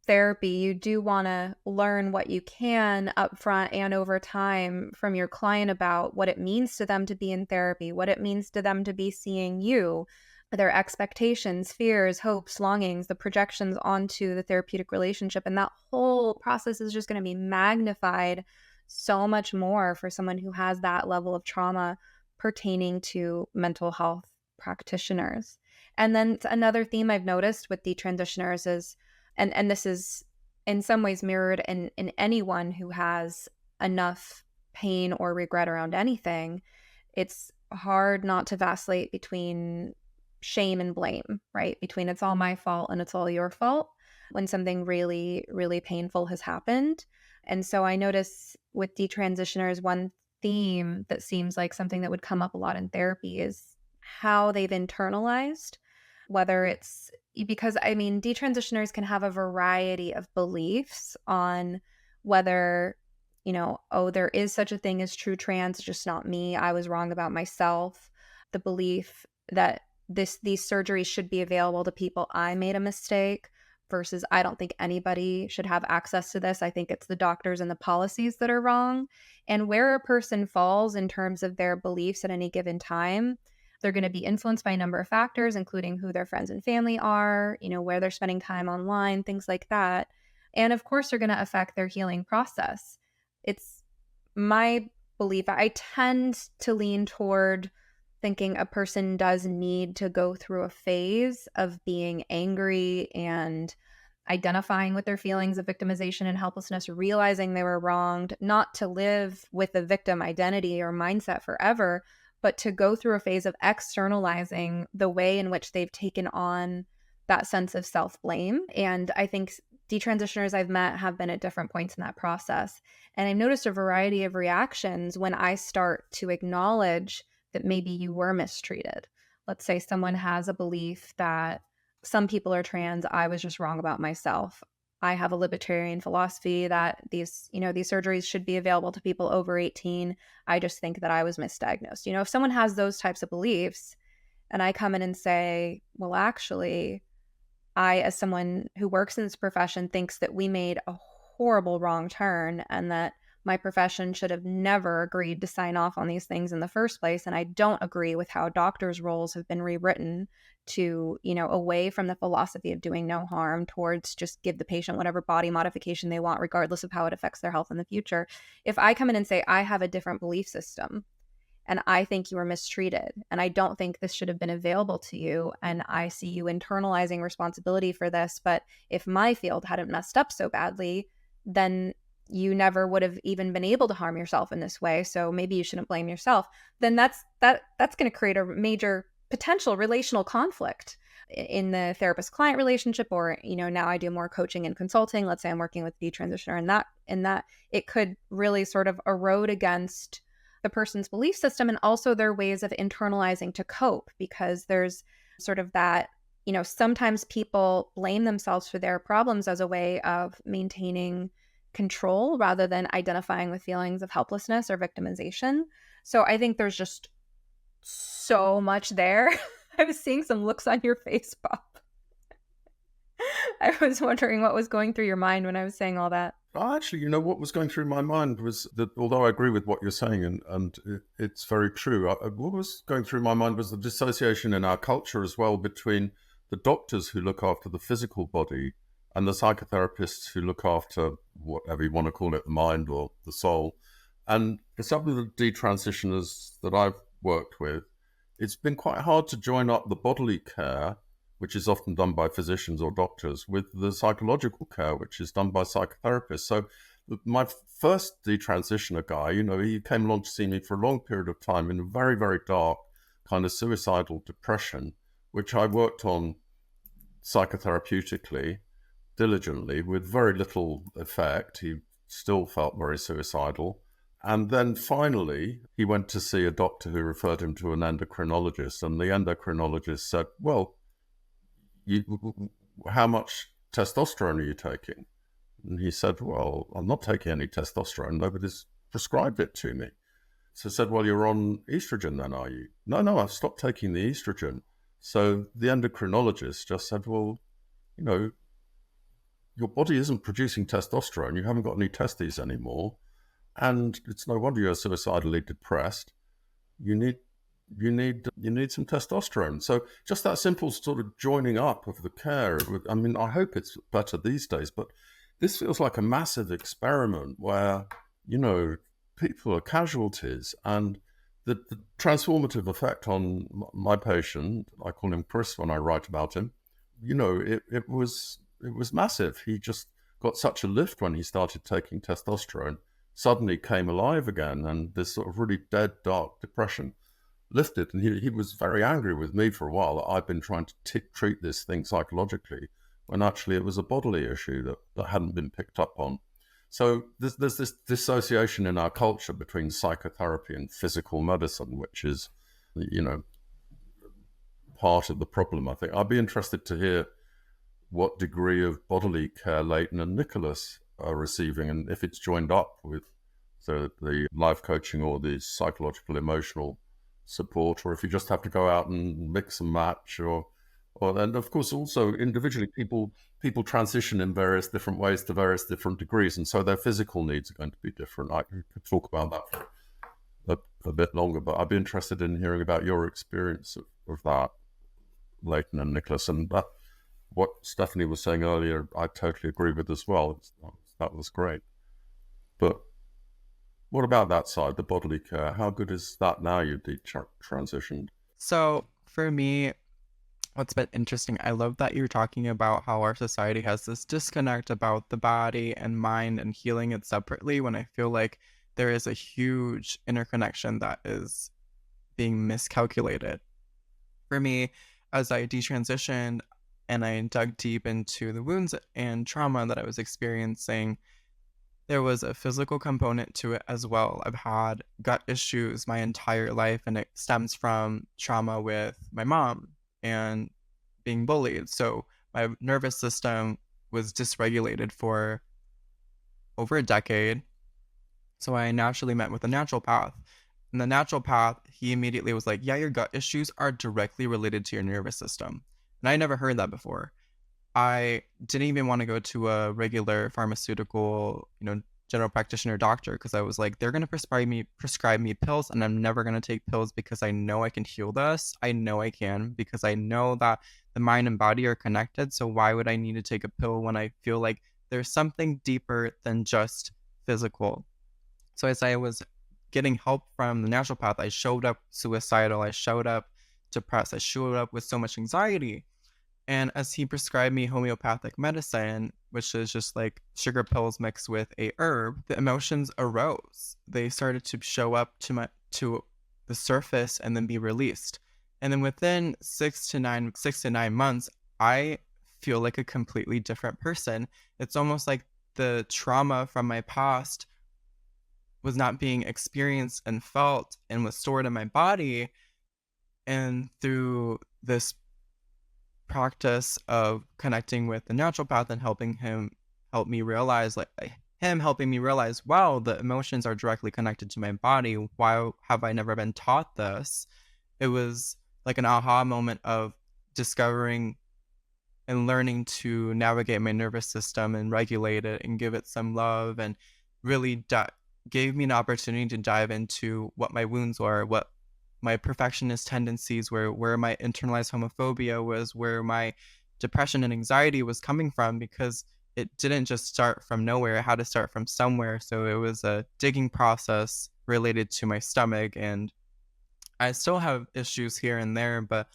therapy, you do want to learn what you can upfront and over time from your client about what it means to them to be in therapy, what it means to them to be seeing you, their expectations, fears, hopes, longings, the projections onto the therapeutic relationship. And that whole process is just going to be magnified so much more for someone who has that level of trauma pertaining to mental health practitioners. And then another theme I've noticed with Detransitioners is, and this is in some ways mirrored in anyone who has enough pain or regret around anything, it's hard not to vacillate between shame and blame, right? Between it's all my fault and it's all your fault when something really, really painful has happened. And so I notice with Detransitioners, one theme that seems like something that would come up a lot in therapy is how they've internalized, whether it's because, Detransitioners can have a variety of beliefs on whether, there is such a thing as true trans, just not me. I was wrong about myself. The belief that these surgeries should be available to people. I made a mistake versus I don't think anybody should have access to this. I think it's the doctors and the policies that are wrong. And where a person falls in terms of their beliefs at any given time, they're going to be influenced by a number of factors, including who their friends and family are, where they're spending time online, things like that. And of course, they're going to affect their healing process. It's my belief. I tend to lean toward thinking a person does need to go through a phase of being angry and identifying with their feelings of victimization and helplessness, realizing they were wronged, not to live with a victim identity or mindset forever, but to go through a phase of externalizing the way in which they've taken on that sense of self-blame. And I think detransitioners I've met have been at different points in that process. And I've noticed a variety of reactions when I start to acknowledge that maybe you were mistreated. Let's say someone has a belief that some people are trans, I was just wrong about myself. I have a libertarian philosophy that these surgeries should be available to people over 18. I just think that I was misdiagnosed. If someone has those types of beliefs and I come in and say, well, actually, I, as someone who works in this profession, thinks that we made a horrible wrong turn and that my profession should have never agreed to sign off on these things in the first place. And I don't agree with how doctors' roles have been rewritten to, away from the philosophy of doing no harm towards just give the patient whatever body modification they want, regardless of how it affects their health in the future. If I come in and say, I have a different belief system and I think you were mistreated, and I don't think this should have been available to you, and I see you internalizing responsibility for this, but if my field hadn't messed up so badly, then you never would have even been able to harm yourself in this way, so maybe you shouldn't blame yourself. Then that's going to create a major potential relational conflict in the therapist-client relationship. Or, now I do more coaching and consulting. Let's say I'm working with the Detransitioner, and that it could really sort of erode against the person's belief system and also their ways of internalizing to cope, because there's sort of that, sometimes people blame themselves for their problems as a way of maintaining control rather than identifying with feelings of helplessness or victimization. So I think there's just so much there. I was seeing some looks on your face, Bob. I was wondering what was going through your mind when I was saying all that. Actually, what was going through my mind was that, although I agree with what you're saying, and it's very true, what was going through my mind was the dissociation in our culture as well between the doctors who look after the physical body and the psychotherapists who look after whatever you want to call it, the mind or the soul. And for some of the detransitioners that I've worked with, it's been quite hard to join up the bodily care, which is often done by physicians or doctors, with the psychological care, which is done by psychotherapists. So my first detransitioner guy, he came along to see me for a long period of time in a very, very dark kind of suicidal depression, which I worked on psychotherapeutically, diligently, with very little effect. He still felt very suicidal. And then finally, he went to see a doctor who referred him to an endocrinologist. And the endocrinologist said, well, how much testosterone are you taking? And he said, well, I'm not taking any testosterone. Nobody's prescribed it to me. So I said, well, you're on estrogen then, are you? No, I've stopped taking the estrogen. So the endocrinologist just said, well, your body isn't producing testosterone. You haven't got any testes anymore. And it's no wonder you're suicidally depressed. You need some testosterone. So just that simple sort of joining up of the care. I mean, I hope it's better these days, but this feels like a massive experiment where, people are casualties, and the transformative effect on my patient, I call him Chris when I write about him, it was massive. He just got such a lift when he started taking testosterone, suddenly came alive again, and this sort of really dead, dark depression lifted. And he was very angry with me for a while that I'd been trying to treat this thing psychologically, when actually it was a bodily issue that hadn't been picked up on. So there's this dissociation in our culture between psychotherapy and physical medicine, which is, part of the problem, I think. I'd be interested to hear what degree of bodily care Layton and Nicolas are receiving, and if it's joined up with the life coaching or the psychological, emotional support, or if you just have to go out and mix and match, and of course also individually people transition in various different ways to various different degrees, and so their physical needs are going to be different. I could talk about that for a bit longer, but I'd be interested in hearing about your experience of that, Layton and Nicolas. And what Stephanie was saying earlier, I totally agree with as well. That was great. But what about that side, the bodily care? How good is that now you've transitioned? So for me, what's been interesting, I love that you're talking about how our society has this disconnect about the body and mind and healing it separately, when I feel like there is a huge interconnection that is being miscalculated. For me, as I detransitioned and I dug deep into the wounds and trauma that I was experiencing, there was a physical component to it as well. I've had gut issues my entire life, and it stems from trauma with my mom and being bullied. So my nervous system was dysregulated for over a decade. So I naturally met with a naturopath. And the naturopath, he immediately was like, yeah, your gut issues are directly related to your nervous system. And I never heard that before. I didn't even want to go to a regular pharmaceutical, general practitioner doctor, because I was like, they're going to prescribe me pills, and I'm never going to take pills because I know I can heal this. I know I can, because I know that the mind and body are connected. So why would I need to take a pill when I feel like there's something deeper than just physical? So as I was getting help from the naturopath, I showed up suicidal, I showed up depressed, I showed up with so much anxiety. And as he prescribed me homeopathic medicine, which is just like sugar pills mixed with a herb, the emotions arose. They started to show up to the surface and then be released. And then within 6 to 9 months, I feel like a completely different person. It's almost like the trauma from my past was not being experienced and felt and was stored in my body. And through this practice of connecting with the naturopath and helping him help me realize, wow, the emotions are directly connected to my body. Why have I never been taught this? It was like an aha moment of discovering and learning to navigate my nervous system and regulate it and give it some love, and really gave me an opportunity to dive into what my wounds were, what my perfectionist tendencies were, where my internalized homophobia was, where my depression and anxiety was coming from, because it didn't just start from nowhere. It had to start from somewhere. So it was a digging process related to my stomach, and I still have issues here and there, but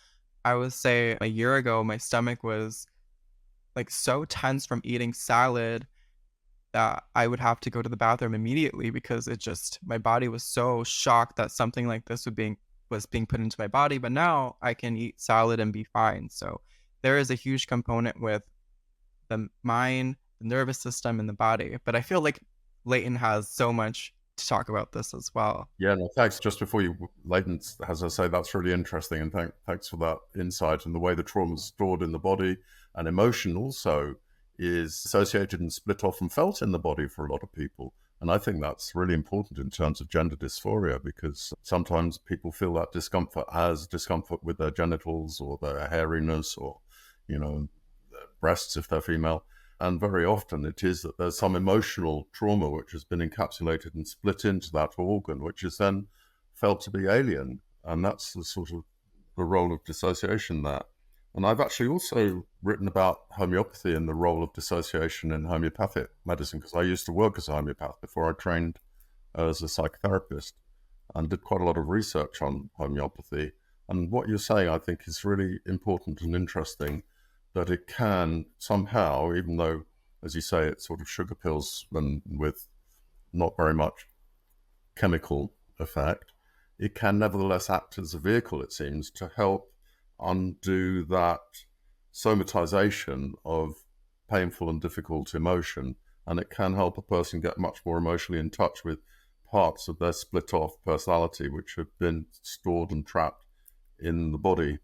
I would say a year ago, my stomach was like so tense from eating salad that I would have to go to the bathroom immediately, because my body was so shocked that something like this was being put into my body. But now I can eat salad and be fine. So there is a huge component with the mind, the nervous system, and the body. But I feel like Layton has so much to talk about this as well. Yeah, no, thanks. Just before you, Layton, as I say, that's really interesting, and thanks for that insight. And the way the trauma is stored in the body and emotion also is associated and split off and felt in the body for a lot of people. And I think that's really important in terms of gender dysphoria, because sometimes people feel that discomfort as discomfort with their genitals or their hairiness or, their breasts if they're female. And very often it is that there's some emotional trauma which has been encapsulated and split into that organ, which is then felt to be alien. And that's the sort of the role of dissociation there. And I've actually also written about homeopathy and the role of dissociation in homeopathic medicine, because I used to work as a homeopath before I trained as a psychotherapist, and did quite a lot of research on homeopathy. And what you're saying, I think, is really important and interesting, that it can somehow, even though, as you say, it's sort of sugar pills and with not very much chemical effect, it can nevertheless act as a vehicle, it seems, to help undo that somatization of painful and difficult emotion. And it can help a person get much more emotionally in touch with parts of their split off personality, which have been stored and trapped in the body.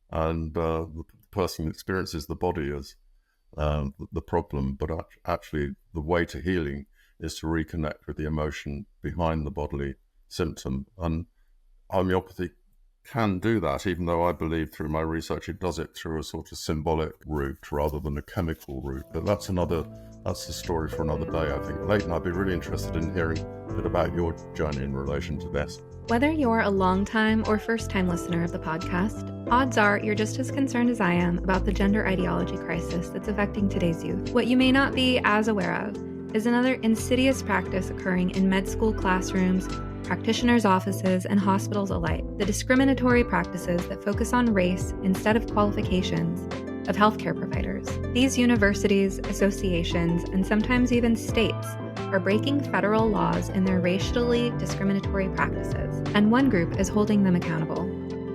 And the person experiences the body as the problem, but actually the way to healing is to reconnect with the emotion behind the bodily symptom. And homeopathy can do that, even though I believe through my research it does it through a sort of symbolic route rather than a chemical route. But that's the story for another day, I think. Layton, I'd be really interested in hearing a bit about your journey in relation to this. Whether you're a long-time or first-time listener of the podcast, odds are you're just as concerned as I am about the gender ideology crisis that's affecting today's youth. What you may not be as aware of is another insidious practice occurring in med school classrooms, practitioners' offices, and hospitals alike: the discriminatory practices that focus on race instead of qualifications of healthcare providers. These universities, associations, and sometimes even states are breaking federal laws in their racially discriminatory practices, and one group is holding them accountable: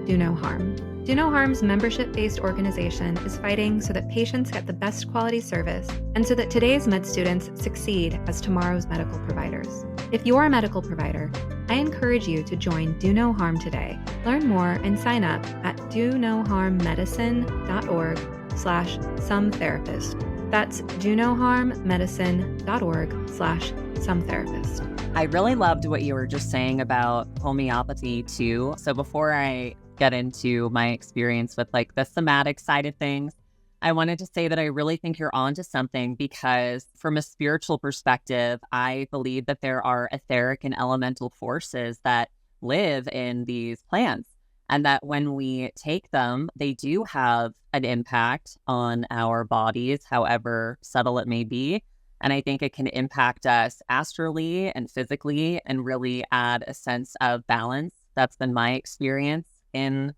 Do No Harm. Do No Harm's membership-based organization is fighting so that patients get the best quality service and so that today's med students succeed as tomorrow's medical providers. If you're a medical provider, I encourage you to join Do No Harm today. Learn more and sign up at donoharmmedicine.org/sometherapist. That's donoharmmedicine.org/sometherapist. I really loved what you were just saying about homeopathy too. So before I get into my experience with like the somatic side of things, I wanted to say that I really think you're onto something, because from a spiritual perspective, I believe that there are etheric and elemental forces that live in these plants, and that when we take them, they do have an impact on our bodies, however subtle it may be. And I think it can impact us astrally and physically and really add a sense of balance. That's been my experience in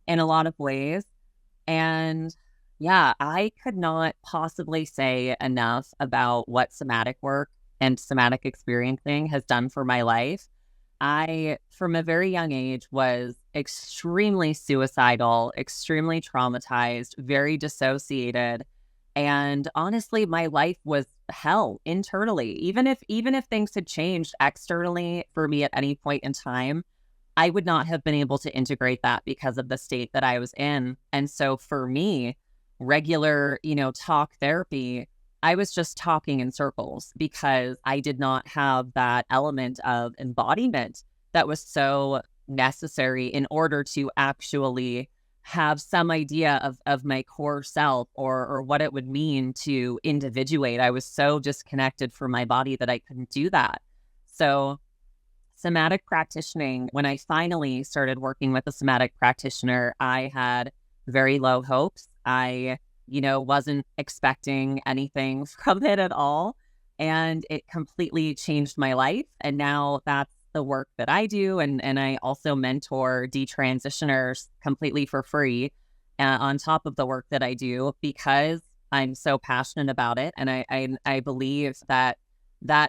a lot of ways. And yeah, I could not possibly say enough about what somatic work and somatic experiencing has done for my life. I, from a very young age, was extremely suicidal, extremely traumatized, very dissociated. And honestly, my life was hell internally. Even if things had changed externally for me at any point in time, I would not have been able to integrate that because of the state that I was in. And so for me, regular, talk therapy, I was just talking in circles because I did not have that element of embodiment that was so necessary in order to actually have some idea of my core self or what it would mean to individuate. I was so disconnected from my body that I couldn't do that. So somatic practitioning, when I finally started working with a somatic practitioner, I had very low hopes. I, wasn't expecting anything from it at all. And it completely changed my life. And now that's the work that I do. And I also mentor detransitioners completely for free on top of the work that I do because I'm so passionate about it. And I believe that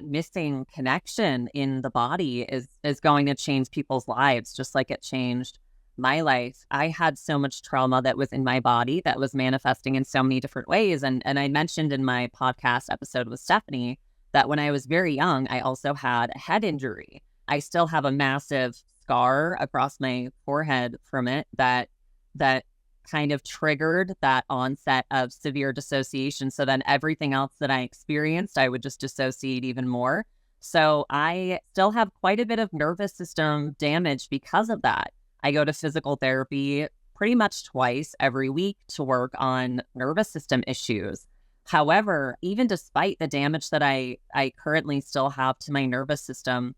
missing connection in the body is going to change people's lives, just like it changed my life. I had so much trauma that was in my body that was manifesting in so many different ways. And I mentioned in my podcast episode with Stephanie that when I was very young, I also had a head injury. I still have a massive scar across my forehead from it that kind of triggered that onset of severe dissociation. So then everything else that I experienced, I would just dissociate even more. So I still have quite a bit of nervous system damage because of that. I go to physical therapy pretty much twice every week to work on nervous system issues. However, even despite the damage that I currently still have to my nervous system,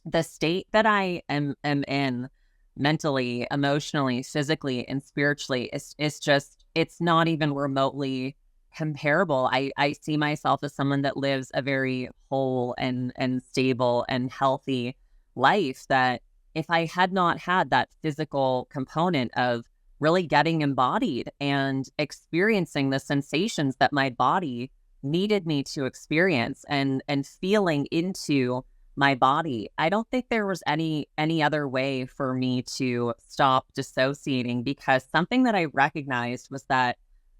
the state that I am in mentally, emotionally, physically, and spiritually is just, it's not even remotely comparable. I see myself as someone that lives a very whole and stable and healthy life, that if I had not had that physical component of really getting embodied and experiencing the sensations that my body needed me to experience and feeling into my body, I don't think there was any other way for me to stop dissociating, because something that I recognized was that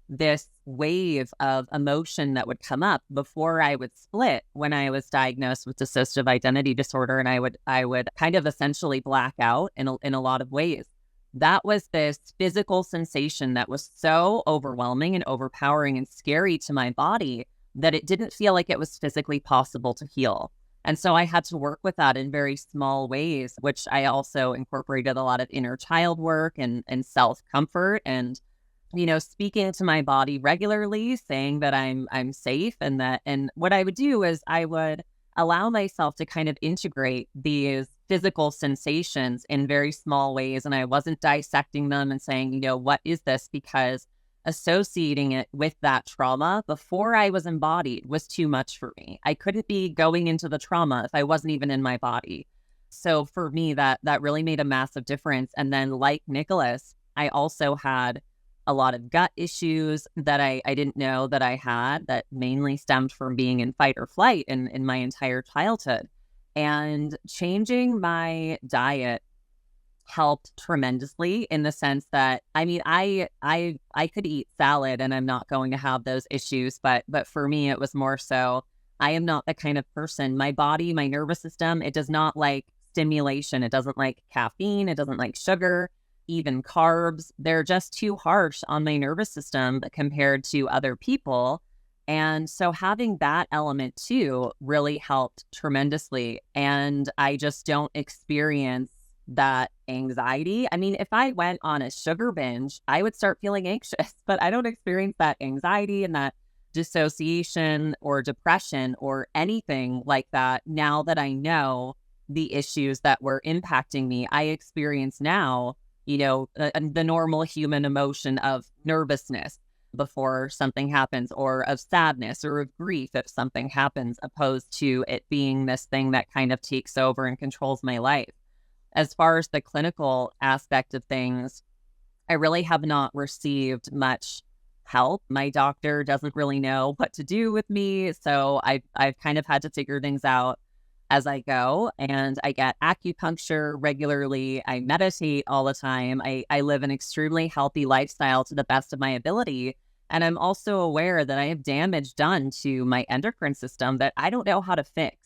this wave of emotion that would come up before I would split when I was diagnosed with dissociative identity disorder, and I would kind of essentially black out in a lot of ways. That was this physical sensation that was so overwhelming and overpowering and scary to my body that it didn't feel like it was physically possible to heal. And so I had to work with that in very small ways, which I also incorporated a lot of inner child work and self-comfort and, speaking to my body regularly, saying that I'm safe, and what I would do is I would allow myself to kind of integrate these physical sensations in very small ways. And I wasn't dissecting them and saying, what is this? Because associating it with that trauma before I was embodied was too much for me. I couldn't be going into the trauma if I wasn't even in my body. So for me, that really made a massive difference. And then like Nicolas, I also had a lot of gut issues that I didn't know that I had, that mainly stemmed from being in fight or flight in my entire childhood. And changing my diet helped tremendously, in the sense that, I could eat salad and I'm not going to have those issues, but for me it was more so, I am not the kind of person, my body, my nervous system, it does not like stimulation, it doesn't like caffeine, it doesn't like sugar, even carbs. They're just too harsh on my nervous system compared to other people. And so having that element too really helped tremendously. And I just don't experience that anxiety. If I went on a sugar binge, I would start feeling anxious, but I don't experience that anxiety and that dissociation or depression or anything like that. Now that I know the issues that were impacting me, I experience now, the normal human emotion of nervousness. before something happens, or of sadness or of grief if something happens, opposed to it being this thing that kind of takes over and controls my life. As far as the clinical aspect of things, I really have not received much help. My doctor doesn't really know what to do with me, so I've kind of had to figure things out as I go. And I get acupuncture regularly. I meditate all the time. I live an extremely healthy lifestyle to the best of my ability. And I'm also aware that I have damage done to my endocrine system that I don't know how to fix,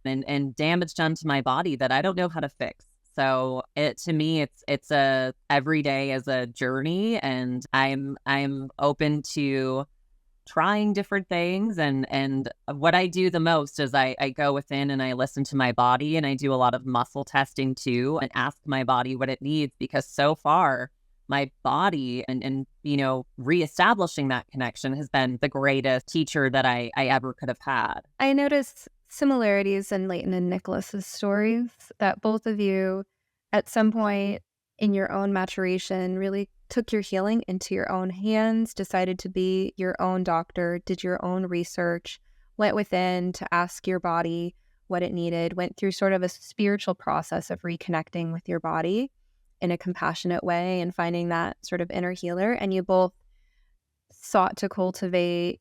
and damage done to my body that I don't know how to fix. So to me, it's a every day as a journey, and I'm open to trying different things. And what I do the most is I go within and I listen to my body, and I do a lot of muscle testing too, and ask my body what it needs, because so far my body and reestablishing that connection has been the greatest teacher that I ever could have had. I noticed similarities in Layton and Nicholas's stories, that both of you at some point in your own maturation really took your healing into your own hands, decided to be your own doctor, did your own research, went within to ask your body what it needed, went through sort of a spiritual process of reconnecting with your body in a compassionate way and finding that sort of inner healer. And you both sought to cultivate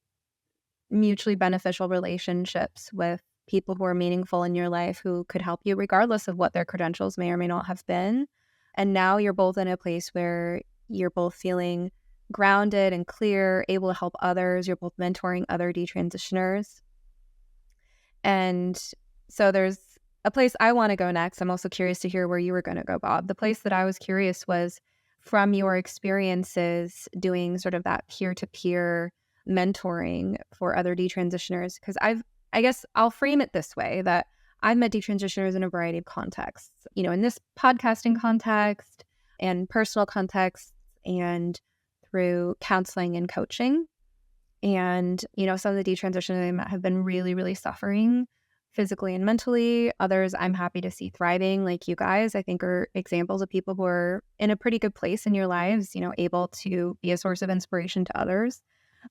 mutually beneficial relationships with people who are meaningful in your life, who could help you regardless of what their credentials may or may not have been. And now you're both in a place where you're both feeling grounded and clear, able to help others. You're both mentoring other detransitioners. And so there's a place I want to go next. I'm also curious to hear where you were going to go, Bob. The place that I was curious was from your experiences doing sort of that peer-to-peer mentoring for other detransitioners, because I guess I'll frame it this way, that I've met detransitioners in a variety of contexts, in this podcasting context and personal contexts, and through counseling and coaching. And, some of the detransitioners I met have been really, really suffering physically and mentally. Others I'm happy to see thriving, like you guys, I think are examples of people who are in a pretty good place in your lives, able to be a source of inspiration to others.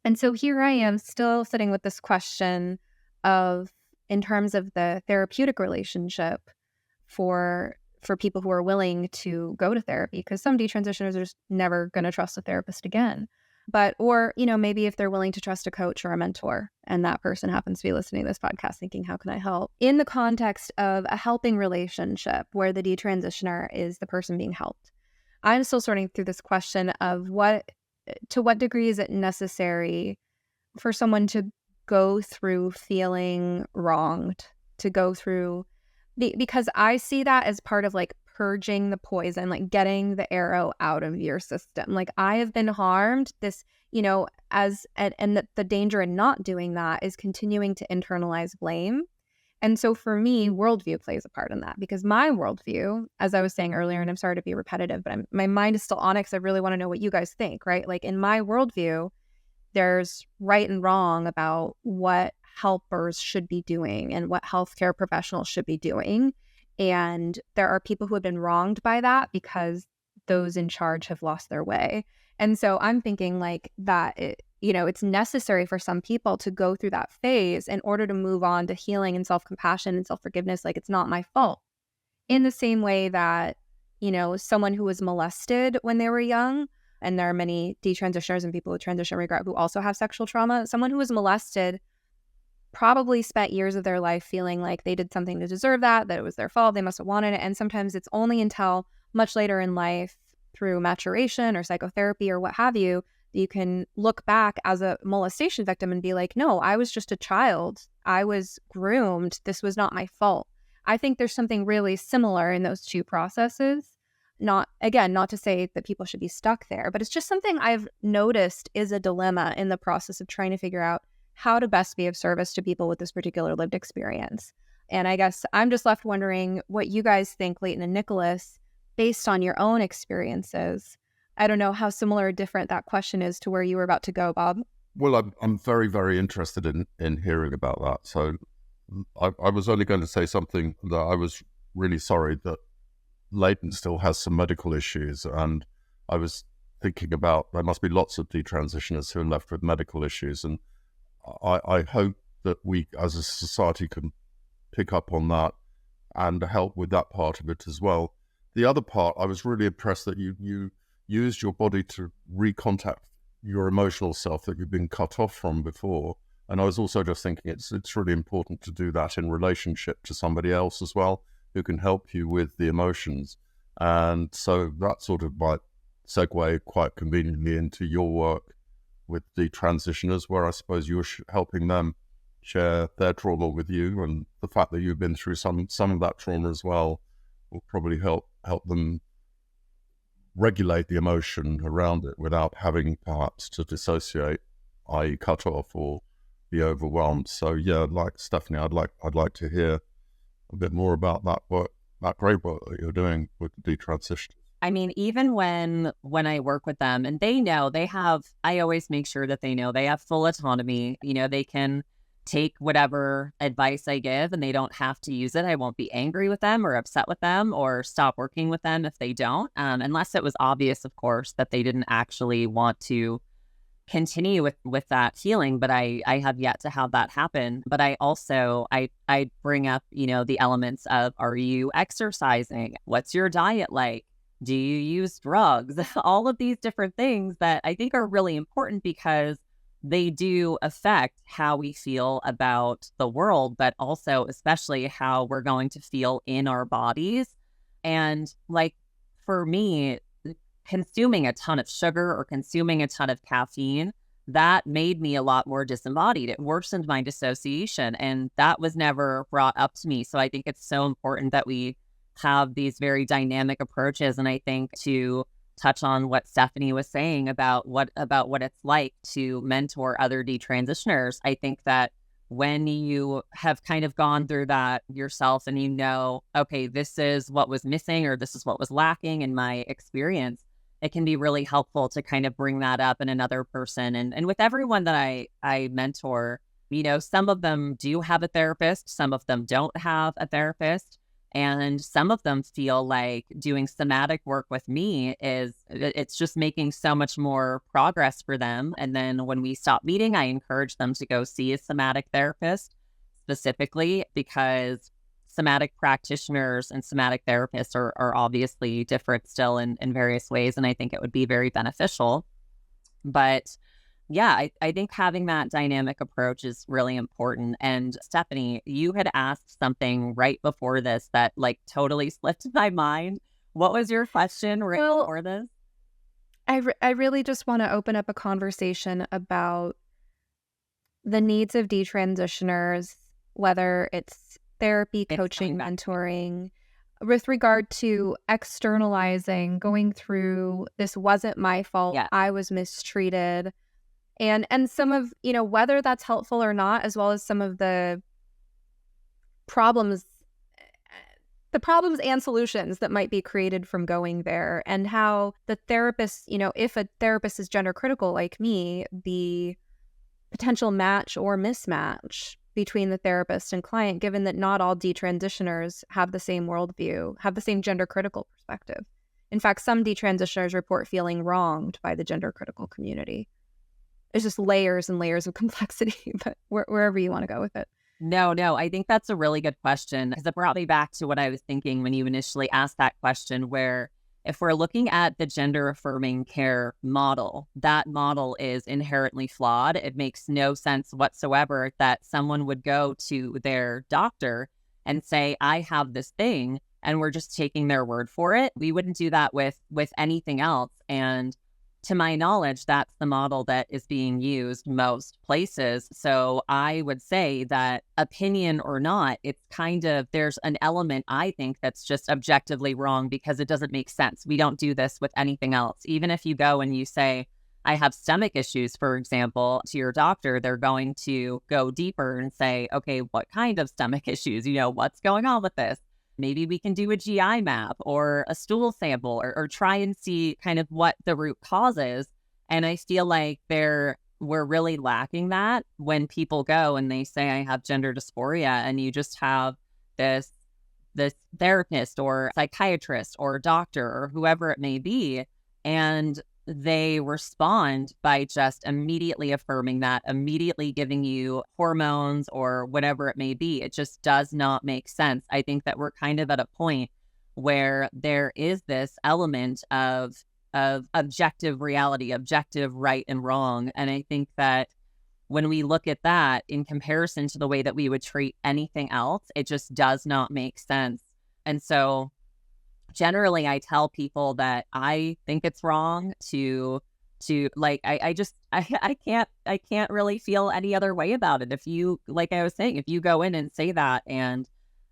And so here I am still sitting with this question of, in terms of the therapeutic relationship for people who are willing to go to therapy, because some detransitioners are just never going to trust a therapist again. But, or, maybe if they're willing to trust a coach or a mentor, and that person happens to be listening to this podcast thinking, how can I help? In the context of a helping relationship where the detransitioner is the person being helped, I'm still sorting through this question of to what degree is it necessary for someone to go through feeling wronged, to go through because I see that as part of like purging the poison, like getting the arrow out of your system. Like, I have been harmed, this, and the danger in not doing that is continuing to internalize blame. And so for me, worldview plays a part in that, because my worldview, as I was saying earlier, and I'm sorry to be repetitive, but my mind is still on it because I really want to know what you guys think, right? Like, in my worldview, there's right and wrong about what helpers should be doing and what healthcare professionals should be doing. And there are people who have been wronged by that because those in charge have lost their way. And so I'm thinking like that, it's necessary for some people to go through that phase in order to move on to healing and self-compassion and self-forgiveness. Like, it's not my fault. In the same way that, someone who was molested when they were young, and there are many detransitioners and people with transition regret who also have sexual trauma, someone who was molested probably spent years of their life feeling like they did something to deserve that it was their fault, they must have wanted it. And sometimes it's only until much later in life, through maturation or psychotherapy or what have you, that you can look back as a molestation victim and be like, no, I was just a child. I was groomed. This was not my fault. I think there's something really similar in those two processes. Not to say that people should be stuck there, but it's just something I've noticed is a dilemma in the process of trying to figure out how to best be of service to people with this particular lived experience. And I guess I'm just left wondering what you guys think, Layton and Nicholas, based on your own experiences. I don't know how similar or different that question is to where you were about to go, Bob. Well, I'm very, very interested in hearing about that. So I was only going to say something that I was really sorry that Layton still has some medical issues, and I was thinking about there must be lots of detransitioners who are left with medical issues, and I hope that we as a society can pick up on that and help with that part of it as well. The other part, I was really impressed that you used your body to recontact your emotional self that you've been cut off from before. And I was also just thinking it's really important to do that in relationship to somebody else as well, who can help you with the emotions. And so that sort of might segue quite conveniently into your work with the transitioners, where I suppose you're helping them share their trauma with you, and the fact that you've been through some of that trauma as well will probably help them regulate the emotion around it without having perhaps to dissociate, i.e. cut off or be overwhelmed. So yeah, like Stephanie, I'd like to hear a bit more about that work, that great work that you're doing with the detransition. I mean, even when I work with them and they know I always make sure that they know they have full autonomy. You know, they can take whatever advice I give and they don't have to use it. I won't be angry with them or upset with them or stop working with them if they don't, unless it was obvious, of course, that they didn't actually want to continue with that healing. But I have yet to have that happen. But I also, I bring up, you know, the elements of, are you exercising? What's your diet like? Do you use drugs? All of these different things that I think are really important because they do affect how we feel about the world, but also especially how we're going to feel in our bodies. And like for me, consuming a ton of sugar or consuming a ton of caffeine, that made me a lot more disembodied. It worsened my dissociation, and that was never brought up to me. So I think it's so important that we have these very dynamic approaches. And I think to touch on what Stephanie was saying about what it's like to mentor other detransitioners, I think that when you have kind of gone through that yourself and you know, okay, this is what was missing or this is what was lacking in my experience, it can be really helpful to kind of bring that up in another person. And with everyone that I mentor, you know, some of them do have a therapist, some of them don't have a therapist. And some of them feel like doing somatic work with me it's just making so much more progress for them. And then when we stop meeting, I encourage them to go see a somatic therapist specifically because somatic practitioners and somatic therapists are obviously different still in various ways. And I think it would be very beneficial. But yeah, I think having that dynamic approach is really important. And Stephanie, you had asked something right before this that like totally slipped my mind. What was your question right before this? I really just want to open up a conversation about the needs of detransitioners, whether it's therapy, coaching, mentoring, with regard to externalizing, going through, this wasn't my fault, I was mistreated. And some of, you know, whether that's helpful or not, as well as some of the problems and solutions that might be created from going there, and how the therapist, you know, if a therapist is gender critical like me, the potential match or mismatch between the therapist and client, given that not all detransitioners have the same worldview, have the same gender critical perspective. In fact, some detransitioners report feeling wronged by the gender critical community. It's just layers and layers of complexity, but wherever you want to go with it. No, I think that's a really good question because it brought me back to what I was thinking when you initially asked that question, where if we're looking at the gender affirming care model, that model is inherently flawed. It makes no sense whatsoever that someone would go to their doctor and say, I have this thing, and we're just taking their word for it. We wouldn't do that with anything else. And to my knowledge, that's the model that is being used most places. So I would say that, opinion or not, it's kind of, there's an element, I think, that's just objectively wrong because it doesn't make sense. We don't do this with anything else. Even if you go and you say, I have stomach issues, for example, to your doctor, they're going to go deeper and say, okay, what kind of stomach issues? You know, what's going on with this? Maybe we can do a GI map or a stool sample or try and see kind of what the root cause is. And I feel like we're really lacking that when people go and they say, I have gender dysphoria, and you just have this therapist or psychiatrist or doctor or whoever it may be. And they respond by just immediately affirming that, immediately giving you hormones or whatever it may be. It just does not make sense. I think that we're kind of at a point where there is this element of objective reality, objective right and wrong. And I think that when we look at that in comparison to the way that we would treat anything else, it just does not make sense. And so generally I tell people that I think it's wrong to like, I can't really feel any other way about it. If you, like I was saying, if you go in and say that and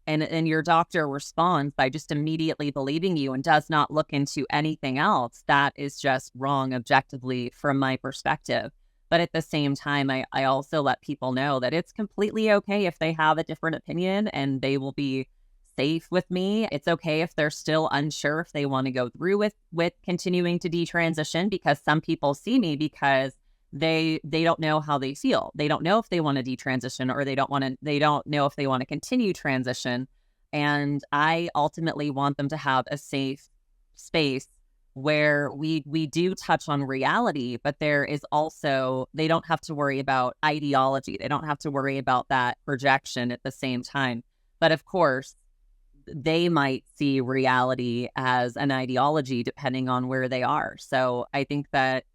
your doctor responds by just immediately believing you and does not look into anything else, that is just wrong objectively from my perspective. But at the same time, I also let people know that it's completely okay if they have a different opinion and they will be safe with me. It's okay if they're still unsure if they want to go through with continuing to detransition, because some people see me because they don't know how they feel. They don't know if they want to detransition, or they don't know if they want to continue transition. And I ultimately want them to have a safe space where we do touch on reality, but there is also, they don't have to worry about ideology. They don't have to worry about that projection at the same time. But of course, they might see reality as an ideology depending on where they are. So I think that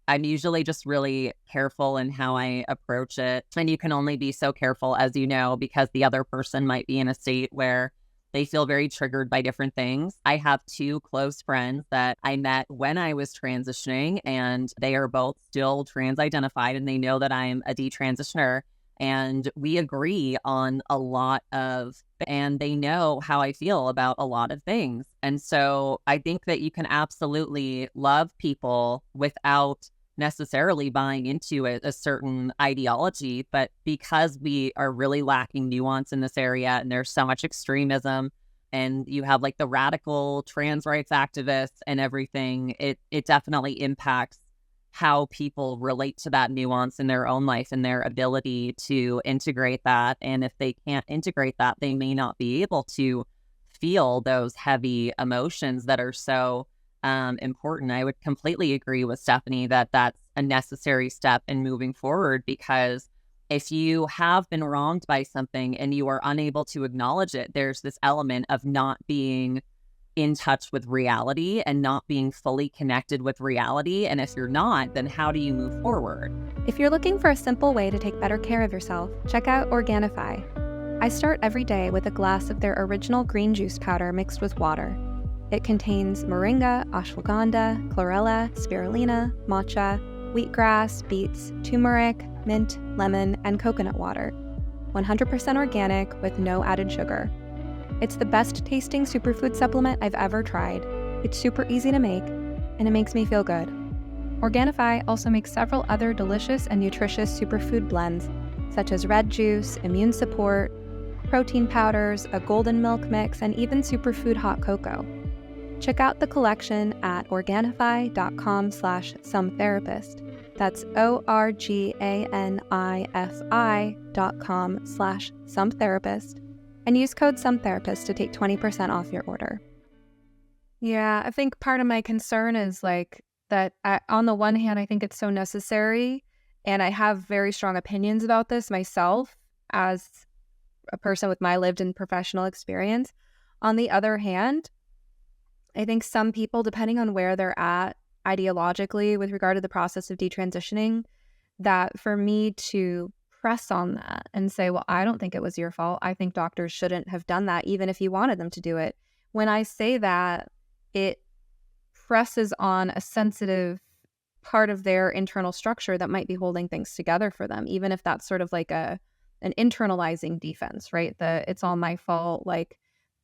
I'm usually just really careful in how I approach it. And you can only be so careful, as you know, because the other person might be in a state where they feel very triggered by different things. I have two close friends that I met when I was transitioning, and they are both still trans identified, and they know that I'm a detransitioner. And we agree on a lot of, and they know how I feel about a lot of things. And so I think that you can absolutely love people without necessarily buying into a certain ideology. But because we are really lacking nuance in this area, and there's so much extremism, and you have like the radical trans rights activists and everything, it definitely impacts how people relate to that nuance in their own life and their ability to integrate that. And if they can't integrate that, they may not be able to feel those heavy emotions that are so important. I would completely agree with Stephanie that that's a necessary step in moving forward, because if you have been wronged by something and you are unable to acknowledge it, there's this element of not being in touch with reality and not being fully connected with reality. And if you're not, then how do you move forward? If you're looking for a simple way to take better care of yourself, check out Organifi. I start every day with a glass of their original green juice powder mixed with water. It contains moringa, ashwagandha, chlorella, spirulina, matcha, wheatgrass, beets, turmeric, mint, lemon, and coconut water. 100% organic with no added sugar. It's the best tasting superfood supplement I've ever tried. It's super easy to make, and it makes me feel good. Organifi also makes several other delicious and nutritious superfood blends, such as red juice, immune support, protein powders, a golden milk mix, and even superfood hot cocoa. Check out the collection at Organifi.com/sometherapist. That's ORGANIFI.com/sometherapist. And use code SOMETHERAPIST to take 20% off your order. Yeah, I think part of my concern is like that on the one hand, I think it's so necessary, and I have very strong opinions about this myself as a person with my lived and professional experience. On the other hand, I think some people, depending on where they're at ideologically with regard to the process of detransitioning, that for me to press on that and say, well, I don't think it was your fault. I think doctors shouldn't have done that, even if you wanted them to do it. When I say that, it presses on a sensitive part of their internal structure that might be holding things together for them, even if that's sort of like an internalizing defense, right? It's all my fault. Like,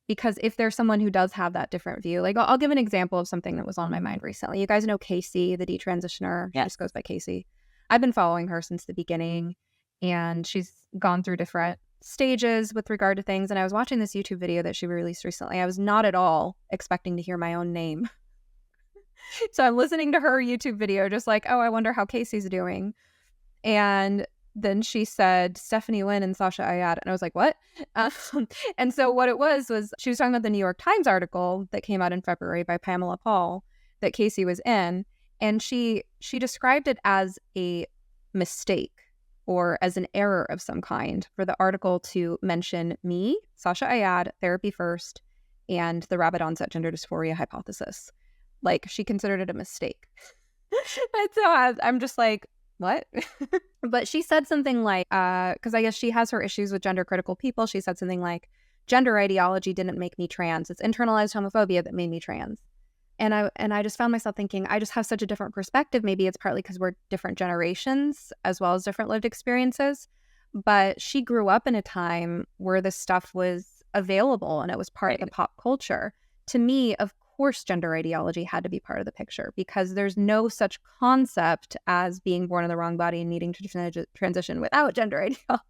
because if there's someone who does have that different view, like I'll give an example of something that was on my mind recently. You guys know Casey, the detransitioner. Yes. She just goes by Casey. I've been following her since the beginning, and she's gone through different stages with regard to things. And I was watching this YouTube video that she released recently. I was not at all expecting to hear my own name. So I'm listening to her YouTube video, just like, oh, I wonder how Casey's doing. And then she said Stephanie Lynn and Sasha Ayad. And I was like, what? And so what it was she was talking about the New York Times article that came out in February by Pamela Paul that Casey was in. And she described it as a mistake or as an error of some kind for the article to mention me, Sasha Ayad, therapy first, and the rapid onset gender dysphoria hypothesis. Like, she considered it a mistake. And so I'm just like, what? But she said something like, because I guess she has her issues with gender critical people. She said something like, gender ideology didn't make me trans. It's internalized homophobia that made me trans. And I just found myself thinking, I just have such a different perspective. Maybe it's partly because we're different generations as well as different lived experiences. But she grew up in a time where this stuff was available and it was part of the pop culture. To me, of course, gender ideology had to be part of the picture because there's no such concept as being born in the wrong body and needing to transition without gender ideology.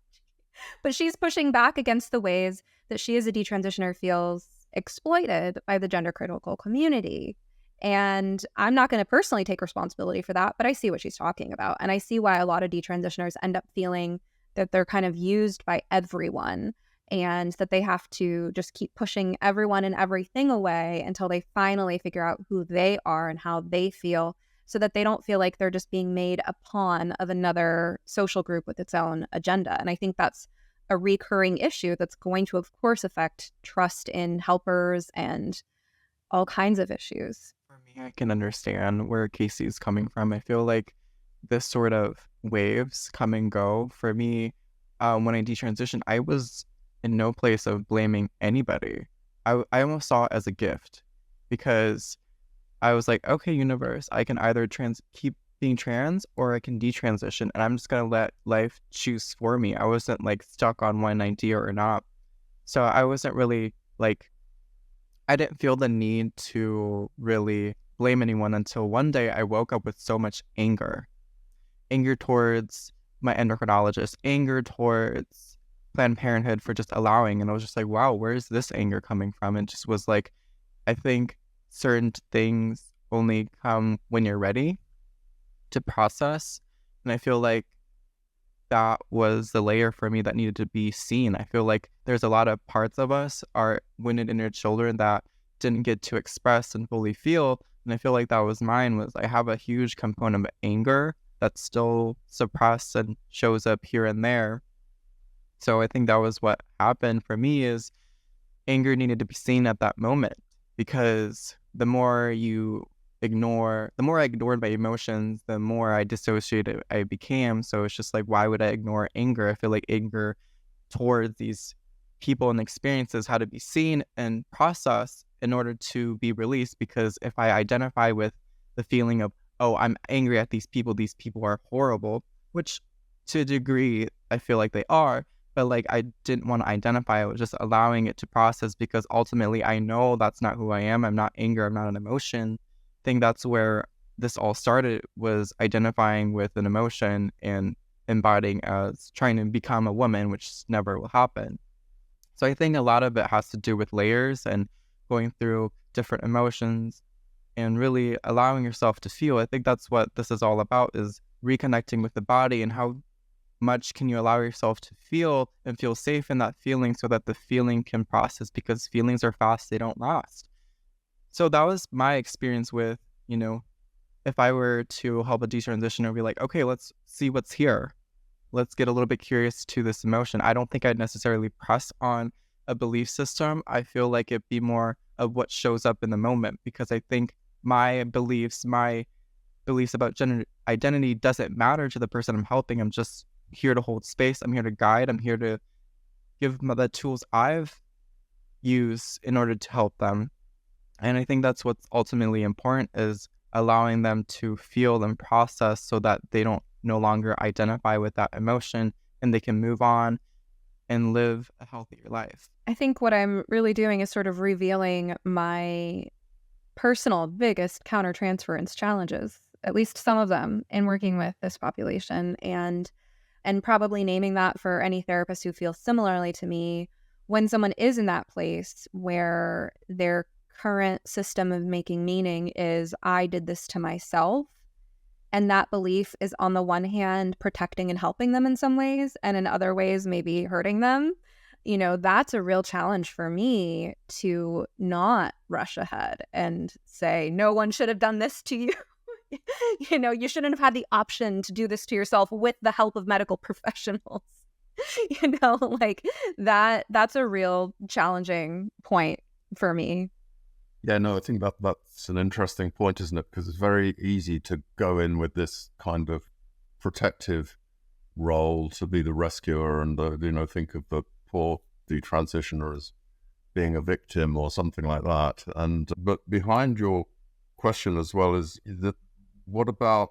But she's pushing back against the ways that she as a detransitioner feels exploited by the gender critical community. And I'm not going to personally take responsibility for that, but I see what she's talking about. And I see why a lot of detransitioners end up feeling that they're kind of used by everyone and that they have to just keep pushing everyone and everything away until they finally figure out who they are and how they feel, so that they don't feel like they're just being made a pawn of another social group with its own agenda. And I think that's a recurring issue that's going to, of course, affect trust in helpers and all kinds of issues. For me, I can understand where Casey's coming from. I feel like this sort of waves come and go. For me, when I detransitioned, I was in no place of blaming anybody. I almost saw it as a gift because I was like, okay, universe, I can either keep being trans or I can detransition, and I'm just gonna let life choose for me. I wasn't like stuck on one idea or not. So I wasn't really like, I didn't feel the need to really blame anyone until one day I woke up with so much anger towards my endocrinologist, anger towards Planned Parenthood for just allowing. And I was just like, wow, where is this anger coming from? It just was like, I think certain things only come when you're ready to process. And I feel like that was the layer for me that needed to be seen. I feel like there's a lot of parts of us, our wounded inner children, that didn't get to express and fully feel. And I feel like that was mine. Was I have a huge component of anger that's still suppressed and shows up here and there. So I think that was what happened for me, is anger needed to be seen at that moment, because the more I ignored my emotions, the more I dissociated I became. So it's just like, why would I ignore anger? I feel like anger towards these people and experiences had to be seen and processed in order to be released. Because if I identify with the feeling of, oh, I'm angry at these people are horrible, which to a degree I feel like they are, but like I didn't want to identify. I was just allowing it to process, because ultimately I know that's not who I am. I'm not anger. I'm not an emotion. I think that's where this all started, was identifying with an emotion and embodying as trying to become a woman, which never will happen. So I think a lot of it has to do with layers and going through different emotions and really allowing yourself to feel. I think that's what this is all about, is reconnecting with the body, and how much can you allow yourself to feel and feel safe in that feeling, so that the feeling can process, because feelings are fast, they don't last. So that was my experience with, if I were to help a detransitioner, be like, okay, let's see what's here. Let's get a little bit curious to this emotion. I don't think I'd necessarily press on a belief system. I feel like it'd be more of what shows up in the moment, because I think my beliefs about gender identity doesn't matter to the person I'm helping. I'm just here to hold space. I'm here to guide. I'm here to give them the tools I've used in order to help them. And I think that's what's ultimately important, is allowing them to feel and process, so that they don't no longer identify with that emotion and they can move on and live a healthier life. I think what I'm really doing is sort of revealing my personal biggest countertransference challenges, at least some of them, in working with this population, and probably naming that for any therapist who feels similarly to me. When someone is in that place where their current system of making meaning is, I did this to myself, and that belief is on the one hand protecting and helping them in some ways, and in other ways maybe hurting them, that's a real challenge for me to not rush ahead and say, no one should have done this to you. You shouldn't have had the option to do this to yourself with the help of medical professionals. Like that's a real challenging point for me. Yeah, no, I think that's an interesting point, isn't it? Because it's very easy to go in with this kind of protective role to be the rescuer and think of the poor detransitioner as being a victim or something like that. But behind your question as well is that what about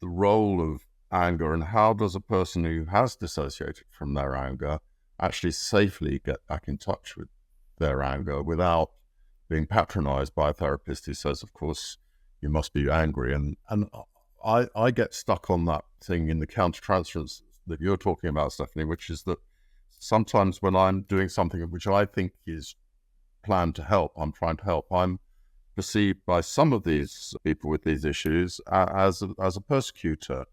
the role of anger, and how does a person who has dissociated from their anger actually safely get back in touch with their anger without being patronized by a therapist who says, of course, you must be angry. And I get stuck on that thing in the countertransference that you're talking about, Stephanie, which is that sometimes when I'm doing something which I think is planned to help, I'm trying to help, I'm perceived by some of these people with these issues as a persecutor.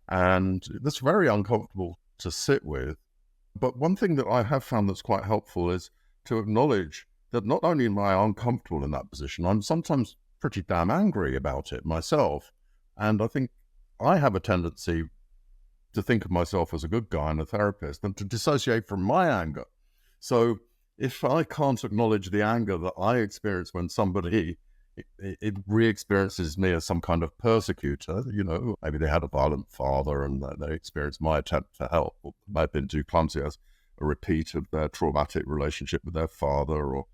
And that's very uncomfortable to sit with. But one thing that I have found that's quite helpful is to acknowledge that not only am I uncomfortable in that position, I'm sometimes pretty damn angry about it myself. And I think I have a tendency to think of myself as a good guy and a therapist and to dissociate from my anger. So if I can't acknowledge the anger that I experience when somebody it re-experiences me as some kind of persecutor, maybe they had a violent father and they experienced my attempt to help, or may have been too clumsy as a repeat of their traumatic relationship with their father, or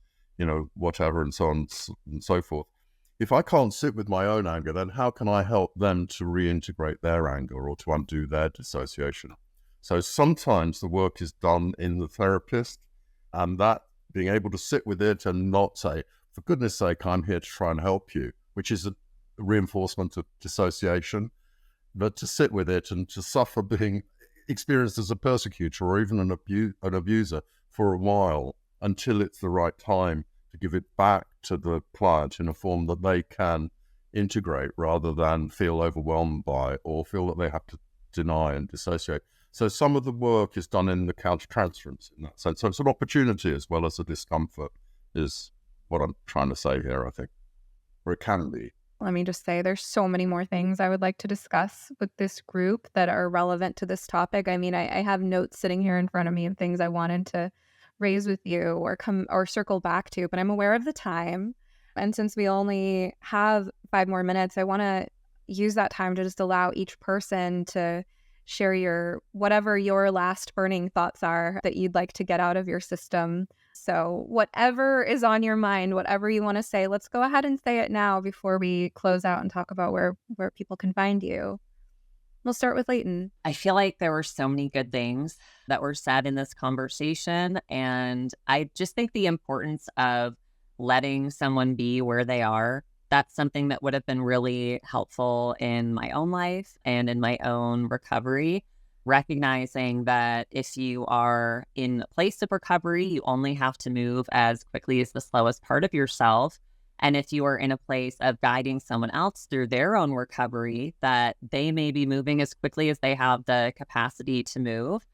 whatever, and so on and so forth. If I can't sit with my own anger, then how can I help them to reintegrate their anger or to undo their dissociation? So sometimes the work is done in the therapist, and that being able to sit with it and not say, for goodness sake, I'm here to try and help you, which is a reinforcement of dissociation, but to sit with it and to suffer being experienced as a persecutor or even an abuser for a while until it's the right time to give it back to the client in a form that they can integrate rather than feel overwhelmed by or feel that they have to deny and dissociate. So some of the work is done in the countertransference in that sense. So it's an opportunity as well as a discomfort is what I'm trying to say here, I think, or it can be. Let me just say there's so many more things I would like to discuss with this group that are relevant to this topic. I mean, I have notes sitting here in front of me of things I wanted to raise with you or circle back to, but I'm aware of the time. And since we only have 5 more minutes, I want to use that time to just allow each person to share whatever your last burning thoughts are that you'd like to get out of your system. So whatever is on your mind, whatever you want to say, let's go ahead and say it now before we close out and talk about where people can find you. We'll start with Layton. I feel like there were so many good things that were said in this conversation. And I just think the importance of letting someone be where they are, that's something that would have been really helpful in my own life and in my own recovery. Recognizing that if you are in a place of recovery, you only have to move as quickly as the slowest part of yourself. And if you are in a place of guiding someone else through their own recovery, that they may be moving as quickly as they have the capacity to move.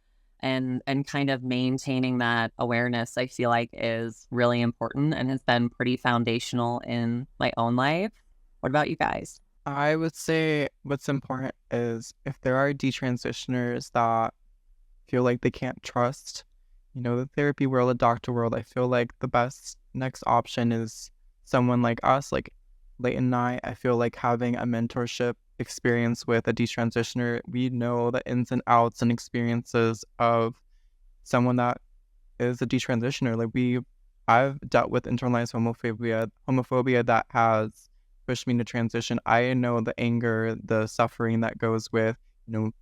And kind of maintaining that awareness, I feel like, is really important and has been pretty foundational in my own life. What about you guys? I would say what's important is if there are detransitioners that feel like they can't trust, the therapy world, the doctor world, I feel like the best next option is someone like us, like Layton and I feel like having a mentorship experience with a detransitioner, we know the ins and outs and experiences of someone that is a detransitioner. Like I've dealt with internalized homophobia that has pushed me to transition. I know the anger, the suffering that goes with,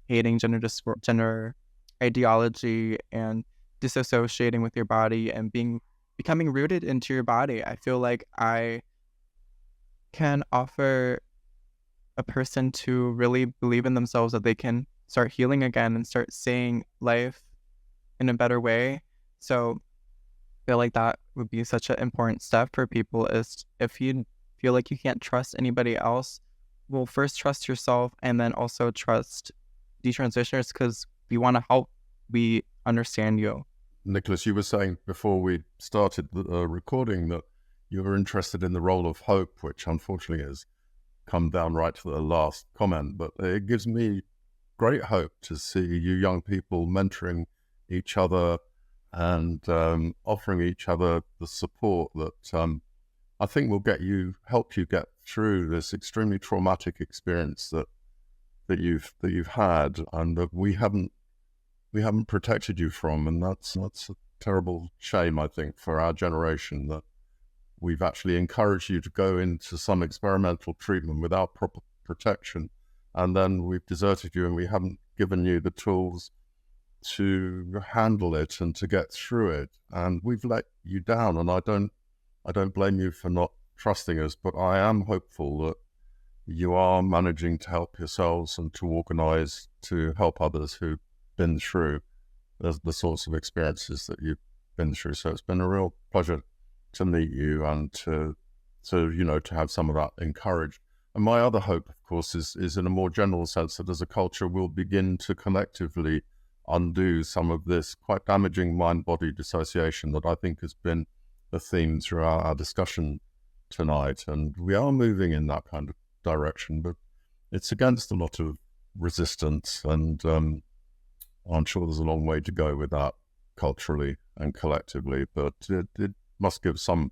hating gender ideology and disassociating with your body and becoming rooted into your body. I feel like I can offer a person to really believe in themselves that they can start healing again and start seeing life in a better way. So I feel like that would be such an important step for people is if you feel like you can't trust anybody else, well, first trust yourself and then also trust detransitioners because we want to help. We understand you. Nicholas, you were saying before we started the recording that you were interested in the role of hope, which unfortunately is come down right to the last comment, but it gives me great hope to see you young people mentoring each other and offering each other the support that I think will help you get through this extremely traumatic experience that you've had and that we haven't protected you from, and that's a terrible shame, I think, for our generation, that we've actually encouraged you to go into some experimental treatment without proper protection, and then we've deserted you and we haven't given you the tools to handle it and to get through it, and we've let you down. And I don't blame you for not trusting us, but I am hopeful that you are managing to help yourselves and to organize to help others who've been through the sorts of experiences that you've been through. So it's been a real pleasure to meet you and to have some of that encouraged. And my other hope, of course, is in a more general sense that as a culture we'll begin to collectively undo some of this quite damaging mind-body dissociation that I think has been the theme throughout our discussion tonight. And we are moving in that kind of direction, but it's against a lot of resistance, and I'm sure there's a long way to go with that culturally and collectively, but it must give some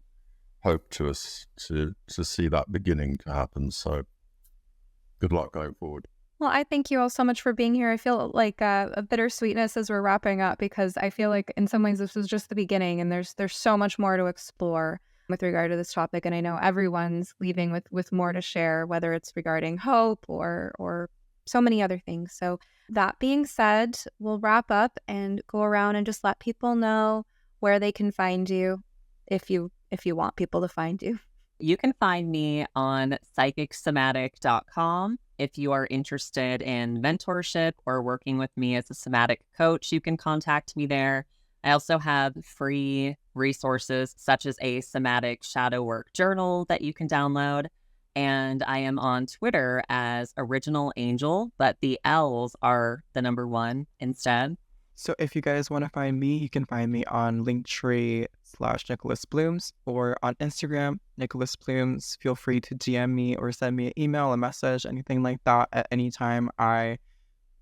hope to us to see that beginning to happen. So good luck going forward. Well, I thank you all so much for being here. I feel like a bittersweetness as we're wrapping up, because I feel like in some ways this was just the beginning, and there's so much more to explore with regard to this topic. And I know everyone's leaving with more to share, whether it's regarding hope or so many other things. So that being said, we'll wrap up and go around and just let people know where they can find you if you want people to find you. You can find me on psychicsomatic.com. If you are interested in mentorship or working with me as a somatic coach, you can contact me there. I also have free resources such as a somatic shadow work journal that you can download. And I am on Twitter as Original Angel, but the L's are the number 1 instead. So if you guys want to find me, you can find me on Linktree/Nicolas Blooms, or on Instagram, Nicolas Blooms. Feel free to DM me or send me an email, a message, anything like that at any time. I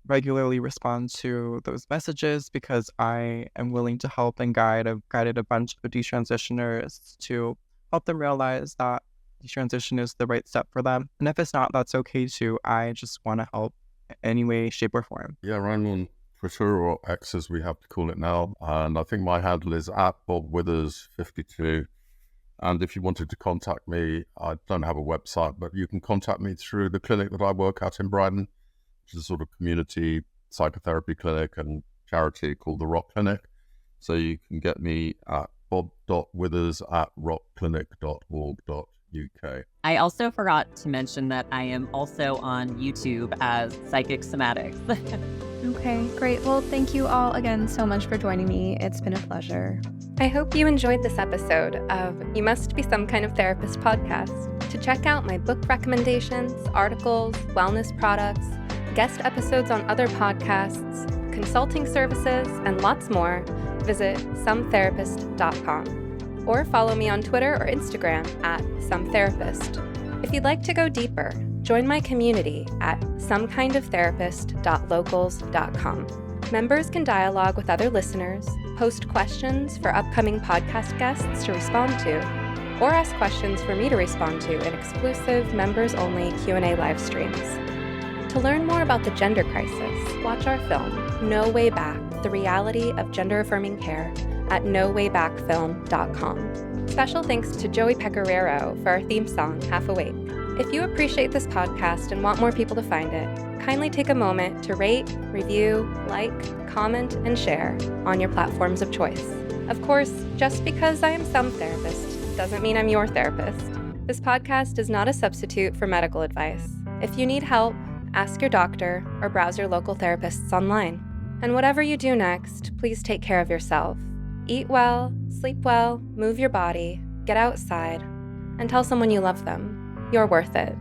regularly respond to those messages because I am willing to help and guide. I've guided a bunch of detransitioners to help them realize that detransition is the right step for them. And if it's not, that's okay too. I just want to help in any way, shape, or form. Yeah, I'm on Twitter, or X as we have to call it now. And I think my handle is @BobWithers52. And if you wanted to contact me, I don't have a website, but you can contact me through the clinic that I work at in Brighton, which is a sort of community psychotherapy clinic and charity called the Rock Clinic. So you can get me at bob.withers@rockclinic.org.uk. I also forgot to mention that I am also on YouTube as Psychic Somatics. Okay, great. Well, thank you all again so much for joining me. It's been a pleasure. I hope you enjoyed this episode of You Must Be Some Kind of Therapist podcast. To check out my book recommendations, articles, wellness products, guest episodes on other podcasts, consulting services, and lots more, visit sometherapist.com. Or follow me on Twitter or Instagram @sometherapist. If you'd like to go deeper, join my community at somekindoftherapist.locals.com. Members can dialogue with other listeners, post questions for upcoming podcast guests to respond to, or ask questions for me to respond to in exclusive members-only Q&A live streams. To learn more about the gender crisis, watch our film, No Way Back, The Reality of Gender-Affirming Care, at nowaybackfilm.com. Special thanks to Joey Pecoraro for our theme song, Half Awake. If you appreciate this podcast and want more people to find it, kindly take a moment to rate, review, like, comment, and share on your platforms of choice. Of course, just because I am some therapist doesn't mean I'm your therapist. This podcast is not a substitute for medical advice. If you need help, ask your doctor or browse your local therapists online. And whatever you do next, please take care of yourself. Eat well, sleep well, move your body, get outside, and tell someone you love them. You're worth it.